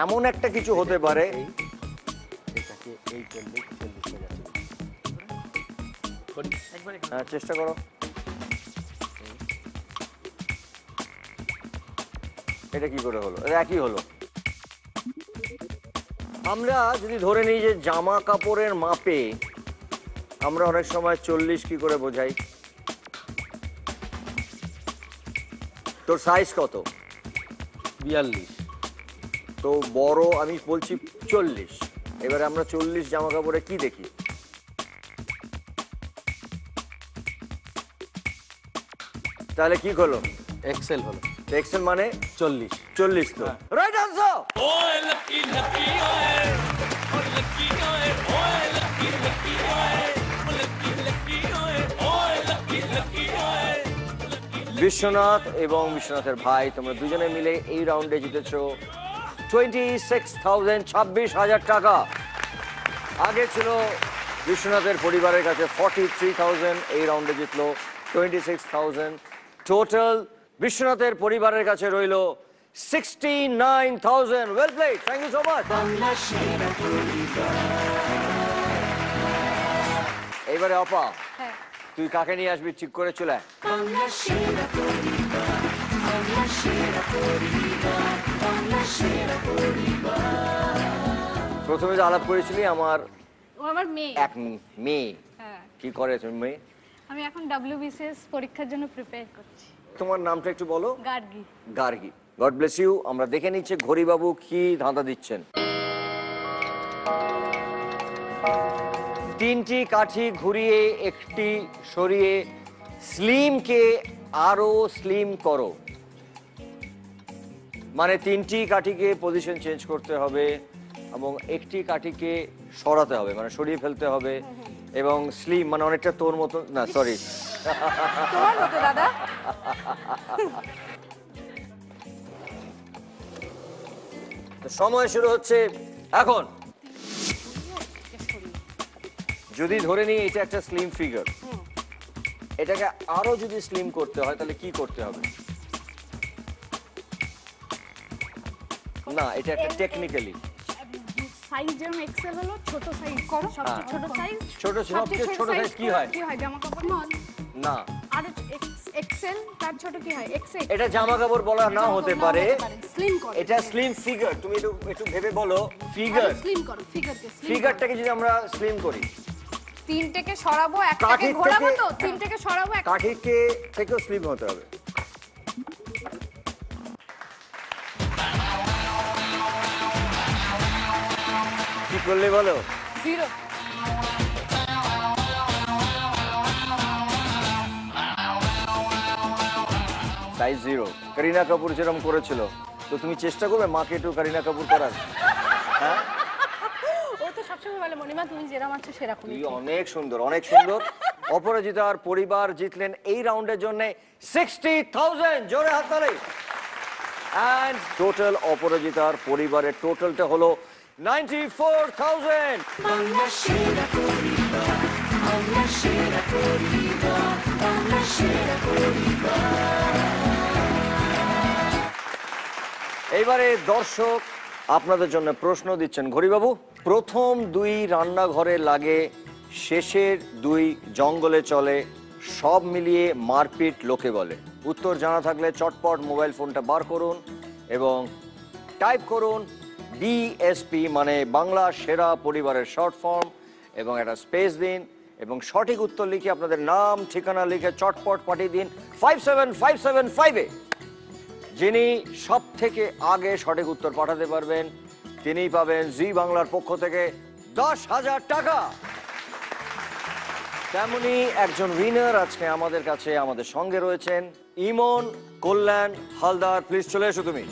[SPEAKER 2] এমন একটা কিছু হতে পারে চেষ্টা করো। এটা কি করে হলো? এটা একই হলো। আমরা যদি ধরে নিই যে জামা কাপড়ের মাপে আমরা অনেক সময় 40 কি করে বোঝাই? তোর সাইজ কত?
[SPEAKER 5] 42।
[SPEAKER 2] তো বড় আমি বলছি 40। এবারে আমরা 40 জামা কাপড়ে কি দেখি? তাহলে কি হলো?
[SPEAKER 5] এক্সেল হলো।
[SPEAKER 2] এক্সেল মানে
[SPEAKER 5] 40।
[SPEAKER 2] 40 তো রাইট আনসার।
[SPEAKER 1] ओए लकी लकी ओए ओ लकी ओए ओए लकी लकी ओए ओ लकी लकी ओए ओए लकी लकी ओए
[SPEAKER 2] বিশ্বনাথ এবং বিশ্বনাথের ভাই তোমরা দুজনে মিলে এই রাউন্ডে জিতেছো 26,000 26,000 টাকা। আগে ছিল বিশ্বনাথের পরিবারের কাছে 43,000, এই রাউন্ডে জিতলো 26,000। টোটাল বিশ্বনাথের পরিবারের কাছে রইল 69,000। Well played, thank you so much. এবারে অপা, তুই কাকে নিয়ে আসবি ঠিক করে চলে আয়। প্রথমে যে আলাপ করেছিলি আমার
[SPEAKER 12] মেয়ে।
[SPEAKER 2] এক মেয়ে,
[SPEAKER 12] হ্যাঁ,
[SPEAKER 2] কি করে তুমি মেয়ে?
[SPEAKER 12] আমি এখন WBCS পরীক্ষার জন্য প্রিপেয়ার করছি।
[SPEAKER 2] তোমার নামটা একটু বলো।
[SPEAKER 12] Gargi.
[SPEAKER 2] Gargi, God bless you. আমরা দেখে নিচ্ছি ঘড়িবাবু কি ধাঁধা দিচ্ছেন। 3টি কাঠি ঘুরিয়ে একটি সরিয়ে স্লিমকে আরো স্লিম করো। মানে 3টি কাঠিকে পজিশন চেঞ্জ করতে হবে এবং একটি কাঠিকে সরাতে হবে, মানে সরিয়ে ফেলতে হবে। এবং স্লিম মানে অনেকটা তোর মতো না, সরি
[SPEAKER 8] তোমার মতো দাদা।
[SPEAKER 2] সময় শুরু হচ্ছে এখন। যদি ধরে নিই এটা একটা স্লিম ফিগার, এটাকে আরো যদি স্লিম করতে হয় তাহলে কি করতে হবে? না, এটা একটা টেকনিক্যালি
[SPEAKER 12] সাইজ যেমন এক্সেল হলো, ছোট সাইজ করো, সবচেয়ে ছোট সাইজ।
[SPEAKER 2] সবচেয়ে ছোট সাইজ কি হয়?
[SPEAKER 12] কি হয়? জামা কাপড়
[SPEAKER 2] না,
[SPEAKER 12] আর এক্সেল তার ছোট কি হয়? এক্সএল।
[SPEAKER 2] এটা জামা কাপড় বলা না হতে পারে,
[SPEAKER 12] স্লিম করো।
[SPEAKER 2] এটা স্লিম ফিগার। তুমি একটু ভেবে বলো, ফিগার
[SPEAKER 12] স্লিম করো, ফিগারকে স্লিম।
[SPEAKER 2] ফিগারটাকে যদি আমরা স্লিম করি,
[SPEAKER 12] তিনটাকে সরাবো, একটাকে ঘোরাবো, তো তিনটাকে সরাবো,
[SPEAKER 2] কাঠিকে থেকেও স্লিম হতে হবে। কি করলে বলো?
[SPEAKER 12] 0।
[SPEAKER 2] সাইজ 0। করিনা কাপুর যেরকম করেছিল, তো তুমি চেষ্টা করবে মাকে একটু করিনা কাপুর করার? হ্যাঁ,
[SPEAKER 12] ও তো সবসময় বলে মনিমা তুমি যেরকম আছো সেরকমই।
[SPEAKER 2] অনেক সুন্দর, অনেক সুন্দর। অপরাজিতার পরিবার জিতলেন এই রাউন্ডের জন্য 60,000। জোরে হাততালি। এন্ড টোটাল অপরাজিতার পরিবারের টোটালটা হলো 94,000। এইবারে দর্শক আপনাদের জন্য প্রশ্ন দিচ্ছেন ঘড়িবাবু। প্রথম 2 রান্নাঘরে লাগে, শেষের 2 জঙ্গলে চলে, সব মিলিয়ে মারপিট লোকে বলে। উত্তর জানা থাকলে চটপট মোবাইল ফোনটা বার করুন এবং টাইপ করুন BSP মানে বাংলা সেরা পরিবারের শর্ট ফর্ম এবং একটা স্পেস দিন এবং সঠিক উত্তর লিখে আপনাদের নাম ঠিকানা লিখে চটপট পাঠিয়ে দিন 57575-এ। যিনি সব থেকে আগে সঠিক উত্তর পাঠাতে পারবেন তিনিই পাবেন জি বাংলার পক্ষ থেকে 10,000 টাকা। তেমনি একজন উইনার আজকে আমাদের কাছে আমাদের সঙ্গে রয়েছেন, ইমন কল্যাণ হালদার। প্লিজ চলে এসো তুমি।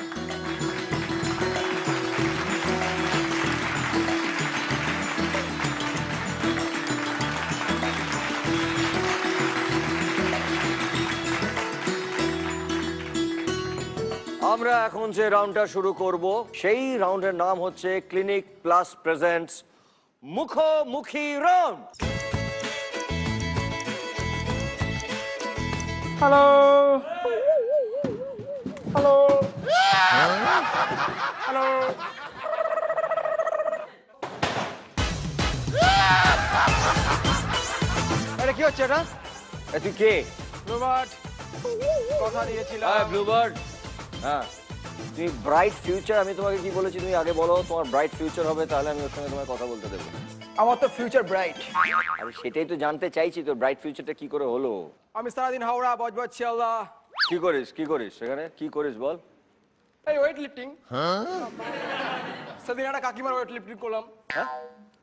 [SPEAKER 2] আমরা এখন যে রাউন্ডটা শুরু করব সেই রাউন্ডের নাম হচ্ছে ক্লিনিক প্লাস প্রেজেন্টস মুখোমুখি রাউন্ড।
[SPEAKER 10] Hello hello hello.
[SPEAKER 2] আরে কি হচ্ছে এটা? তুই কে?
[SPEAKER 10] ব্লুবার্ড, কথা দিয়েছিলাম।
[SPEAKER 2] হ্যাঁ ব্লুবার্ড। হ্যাঁ তুমি ব্রাইট ফিউচার, আমি তোমাকে কি বলেছি তুমি আগে বলো তোমার ব্রাইট ফিউচার হবে, তাহলে আমি ওর সঙ্গে তোমায় কথা বলতে দেবো।
[SPEAKER 10] আমার তো ফিউচার ব্রাইট।
[SPEAKER 2] আরে সেটাই তো জানতে চাইছি, তো ব্রাইট ফিউচারটা কি করে হলো?
[SPEAKER 10] আমি সারাদিন হাওড়া বজবজ শিয়ালদা।
[SPEAKER 2] কি করিস সেখানে কি করিস বল?
[SPEAKER 10] এই ওয়েট লিফটিং। সেদিন একটা কাকিমার ওয়েট লিফটিং করলাম।
[SPEAKER 2] হ্যাঁ,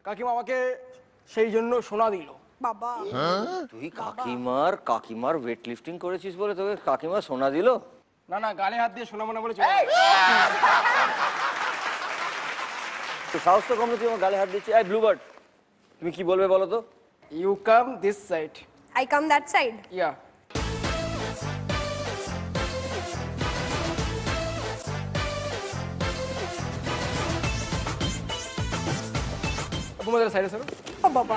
[SPEAKER 10] কাকিমা আমাকে সেই জন্য সোনা দিল।
[SPEAKER 8] বাবা
[SPEAKER 2] তুই কাকিমার ওয়েট লিফটিং করেছিস বলে তোকে কাকিমা সোনা দিল?
[SPEAKER 10] না না, গালে হাত দিয়ে সোনা মোনা বলে চলে গেল।
[SPEAKER 2] তো সাহস তো কম না, তুই আমার গালে হাত দিচ্ছিস। এই ব্লুবার্ড, তুমি কি বলবে বলো তো?
[SPEAKER 10] You come this side.
[SPEAKER 13] I come that side.
[SPEAKER 10] Yeah. তোমাদের সাইডে সরো।
[SPEAKER 8] ও বাবা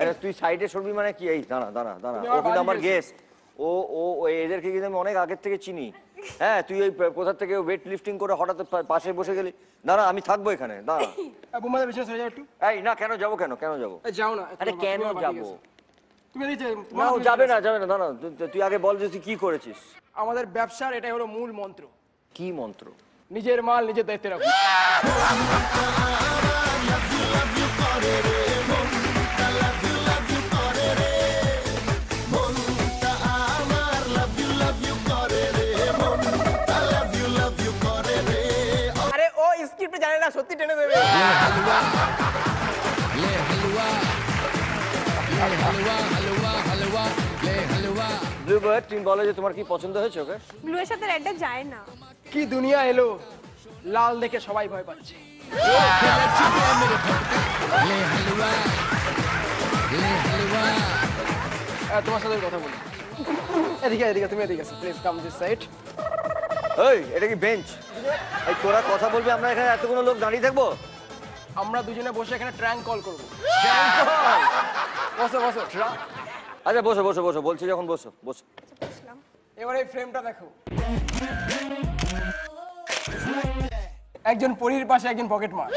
[SPEAKER 2] আরে তুই সাইডে সরবি মানে কি? এই দাঁড়া, ও কিন্তু আমার গেস্ট। ও এদেরকে কিন্তু আমি অনেক আগের থেকে চিনি। হ্যাঁ, তুই ওই কোথা থেকে ওয়েট লিফটিং করে হঠাৎ পাশে বসে গেলি। দাঁড়া, আমি থাকবো এখানে, দাঁড়া।
[SPEAKER 10] তোমাদের বিশেষ হয়ে যাও একটু।
[SPEAKER 2] এই না, কেন যাবো? কেন যাবো?
[SPEAKER 10] যাও না।
[SPEAKER 2] আরে কেন যাবো?
[SPEAKER 10] তুমি এদিকে
[SPEAKER 2] না, ও যাবে না, দাঁড়া। তুই আগে বল যে তুই কি করেছিস।
[SPEAKER 10] আমাদের ব্যবসার এটাই হলো মূল মন্ত্র।
[SPEAKER 2] কি মন্ত্র?
[SPEAKER 10] নিজের মাল নিজের দায়িত্বে রাখো। আরে ও স্ক্রিপ্ট জানে না, সত্যি টেনে দেবে।
[SPEAKER 2] ব্লুবার্ড, তুমি বলো যে তোমার কি পছন্দ হয়েছে ওকে?
[SPEAKER 13] ব্লু এর সাথে রেডটা যায় না।
[SPEAKER 10] কি দুনিয়া এলো, লাল দেখে সবাই ভয় পাচ্ছে। তোমার সাথে কথা বলি। এদিকে তুমি এদিকে প্লিজ কাম দিস সাইড।
[SPEAKER 2] এই, এটা কি বেঞ্চ? এই তোরা কথা বলবি, আমরা এখানে এতগুলো লোক দাঁড়িয়ে থাকবো?
[SPEAKER 10] আমরা দুজনে বসে এখানে ট্র্যাঙ্ক কল করবো। বসো
[SPEAKER 2] আচ্ছা বসো, বলছি যখন বসো।
[SPEAKER 10] এবার এই ফ্রেমটা দেখো। একজন পরীর পাশে একজন পকেট মার।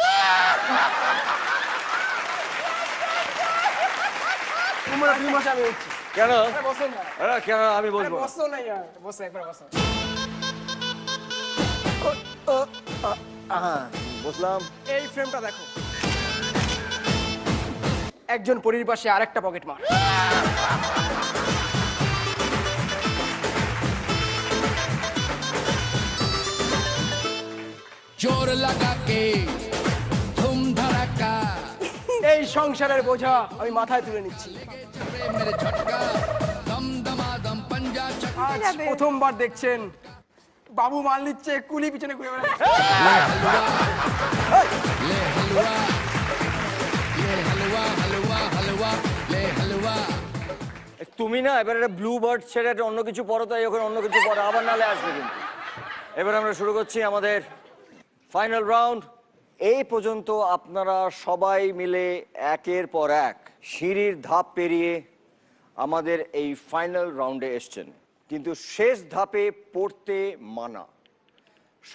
[SPEAKER 10] তোমরা দুই মাসে আমি উঠছি।
[SPEAKER 2] কেন?
[SPEAKER 10] বসো না।
[SPEAKER 2] কেন আমি বসবো?
[SPEAKER 10] বসো না, বসো একবার বসো।
[SPEAKER 2] বসলাম।
[SPEAKER 10] এই ফ্রেমটা দেখো, একজন পরীর পাশে আরেকটা পকেট মার।
[SPEAKER 17] জোর লাগাকে ধুম ধারাকা,
[SPEAKER 10] এই সংসারের বোঝা আমি মাথায় তুলে নিচ্ছি।
[SPEAKER 17] মেরে ঝটকা দম দমাদম পাঞ্জা
[SPEAKER 10] আজ প্রথমবার দেখছেন বাবু মাল নিচ্ছে, কুলি পিছনে ঘুরে বেড়াচ্ছে।
[SPEAKER 2] তুমি না এবার একটা ব্লুবার্ড ছেড়ে একটা অন্য কিছু পড়ো, তাই ওখানে অন্য কিছু পড়ো, আবার নালে আসবে কিন্তু। এবার আমরা শুরু করছি আমাদের ফাইনাল রাউন্ড। এই পর্যন্ত আপনারা সবাই মিলে একের পর এক সিঁড়ির ধাপ পেরিয়ে আমাদের এই ফাইনাল রাউন্ডে এসছেন, কিন্তু শেষ ধাপে পড়তে মানা।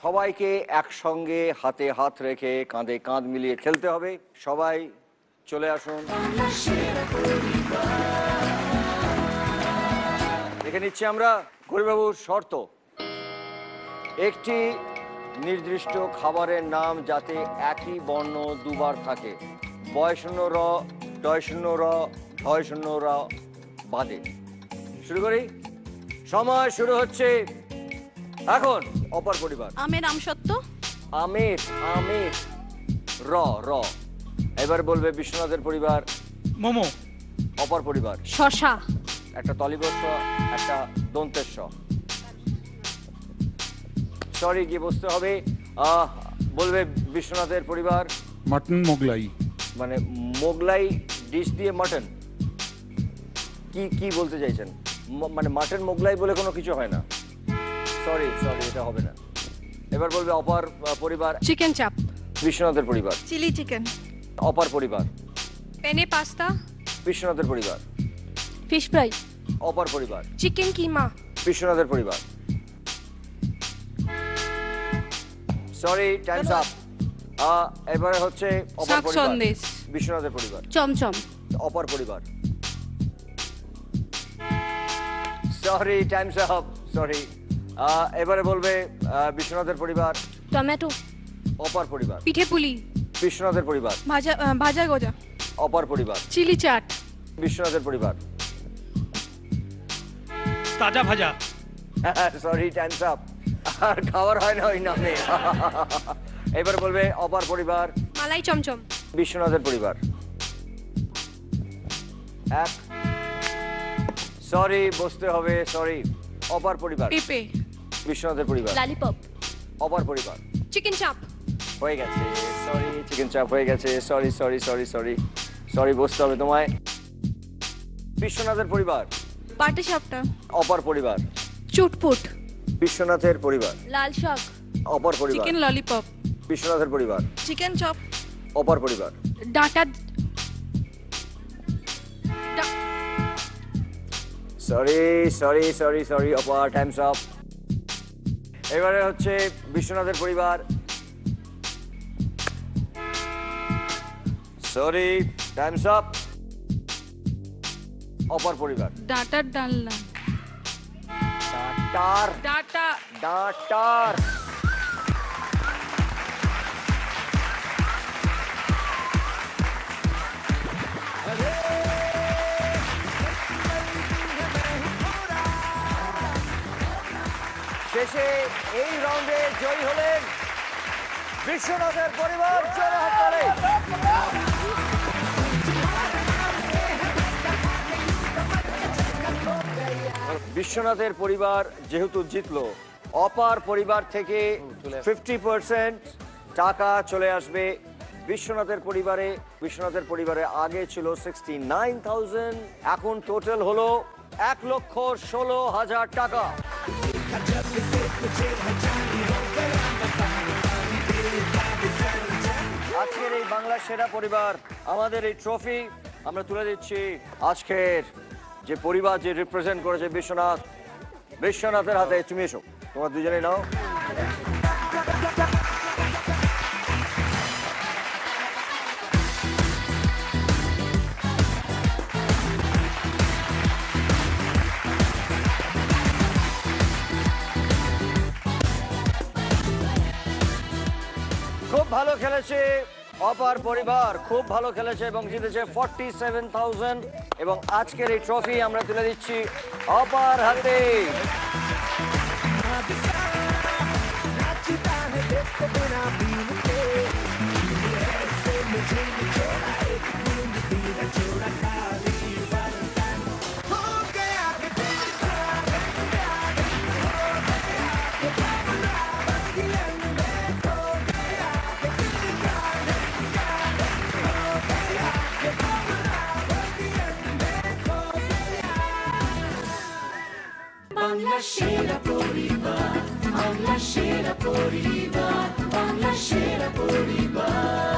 [SPEAKER 2] সবাইকে একসঙ্গে হাতে হাত রেখে কাঁধে কাঁধ মিলিয়ে খেলতে হবে। সবাই চলে আসুন। দেখে নিচ্ছি আমরা গরিবাবুর শর্ত। একটি নির্দিষ্ট খাবারের নাম যাতে একই বর্ণ দুবার থাকে, বয়শূন্য র, ডয়শূন্য র, ঢয়শূন্য র বাদে। শুরু করি, সময় শুরু হচ্ছে এখন। অপর পরিবার।
[SPEAKER 3] আমের আমসত্ব।
[SPEAKER 2] আমের র। এবার বলবে বিশ্বনাথের পরিবার।
[SPEAKER 16] মোমো।
[SPEAKER 2] অপর পরিবার।
[SPEAKER 3] শশা।
[SPEAKER 2] একটা তলিবস্ত, একটা দন্তের স। সরি, গিয়ে বসতে হবে। বলবে বিশ্বনাথের পরিবার।
[SPEAKER 18] মটন মোগলাই।
[SPEAKER 2] মানে মোগলাই ডিশ দিয়ে মটন? কি বলতে চাইছেন? মানে মাটন মোগলাই বলে কোনো কিছু হয় না। সরি, এটা হবে না। এবার বলবে অপর পরিবার।
[SPEAKER 3] চিকেন চাপ।
[SPEAKER 2] বিশ্বনাথের পরিবার।
[SPEAKER 3] Chilli chicken.
[SPEAKER 2] অপর পরিবার।
[SPEAKER 13] Penne pasta.
[SPEAKER 2] বিশ্বনাথের পরিবার।
[SPEAKER 3] Fish fry.
[SPEAKER 2] অপর পরিবার।
[SPEAKER 13] চিকেন কিমা।
[SPEAKER 2] বিশ্বনাথের পরিবার। Sorry, times up. এবারে হচ্ছে অপর পরিবার। বিশ্বনাথের পরিবার।
[SPEAKER 3] চমচম।
[SPEAKER 2] অপর পরিবার। Sorry, times up. সরি, এবারে বলবে বিশ্বনাথের পরিবার,
[SPEAKER 11] টমেটো,
[SPEAKER 2] অপার পরিবার,
[SPEAKER 3] পিঠে পুলি,
[SPEAKER 2] বিশ্বনাথের পরিবার,
[SPEAKER 3] ভাজা গজা,
[SPEAKER 2] অপার পরিবার,
[SPEAKER 3] চিলি চাট,
[SPEAKER 2] বিশ্বনাথের পরিবার,
[SPEAKER 16] তাজা ভাজা।
[SPEAKER 2] Sorry, times up. আর খাবার হয় না ওই নামে। এবার বলবে অপার পরিবার,
[SPEAKER 13] মালাই চমচম,
[SPEAKER 2] বিশ্বনাথের পরিবার। এক, সরি বসতে হবে, সরি। অপার পরিবার,
[SPEAKER 3] পেঁপে,
[SPEAKER 2] বিশ্বনাথের পরিবার,
[SPEAKER 11] ললিপপ,
[SPEAKER 2] অপার পরিবার,
[SPEAKER 13] চিকেন চাপ,
[SPEAKER 2] হয়ে গেছে, সরি, চিকেন চাপ হয়ে গেছে, sorry sorry sorry sorry sorry, বসতে হবে তোমায়। বিশ্বনাথের পরিবার,
[SPEAKER 3] পাটি সাপটা,
[SPEAKER 2] অপার পরিবার,
[SPEAKER 3] চুটপুট,
[SPEAKER 2] বিশ্বনাথের পরিবার,
[SPEAKER 11] লাল শাক,
[SPEAKER 2] অপার পরিবার,
[SPEAKER 3] চিকেন ললিপপ,
[SPEAKER 2] বিশ্বনাথের পরিবার,
[SPEAKER 3] চিকেন চপ,
[SPEAKER 2] অপার পরিবার,
[SPEAKER 3] data,
[SPEAKER 2] sorry sorry sorry sorry, অপার, টাইমস আপ। এবারে হচ্ছে বিশ্বনাথের পরিবার, সরি, টাইমস আপ। অপার পরিবার,
[SPEAKER 3] ডাটার ডালনা,
[SPEAKER 2] ডাটার,
[SPEAKER 3] ডাটা,
[SPEAKER 2] ডাটার। শেষে এই রাউন্ডে জয়ী হলেন বিশ্বনাথের পরিবার। জোরে হাততালি। বিশ্বনাথের পরিবার যেহেতু জিতলো, অপার পরিবার থেকে 50% টাকা চলে আসবে বিশ্বনাথের পরিবারে। বিশ্বনাথের পরিবারে আগে ছিল 69,000, এখন টোটাল হলো 1,16,000 টাকা। আজকের এই বাংলা সেরা পরিবার, আমাদের এই ট্রফি আমরা তুলে দিচ্ছি আজকের যে পরিবার যে রিপ্রেজেন্ট করেছে বিশ্বনাথ, বিশ্বনাথের হাতে। তুমি এসো, তোমার দুজনেই নাও। খুব ভালো খেলেছে অপার পরিবার, খুব ভালো খেলেছে এবং জিতেছে 47,000 এবং আজকের এই ট্রফি আমরা তুলে দিচ্ছি অপার হাতে।
[SPEAKER 7] বাংলা সেরা পরিবার, বাংলা সেরা পরিবার, বাংলা সেরা পরিবার।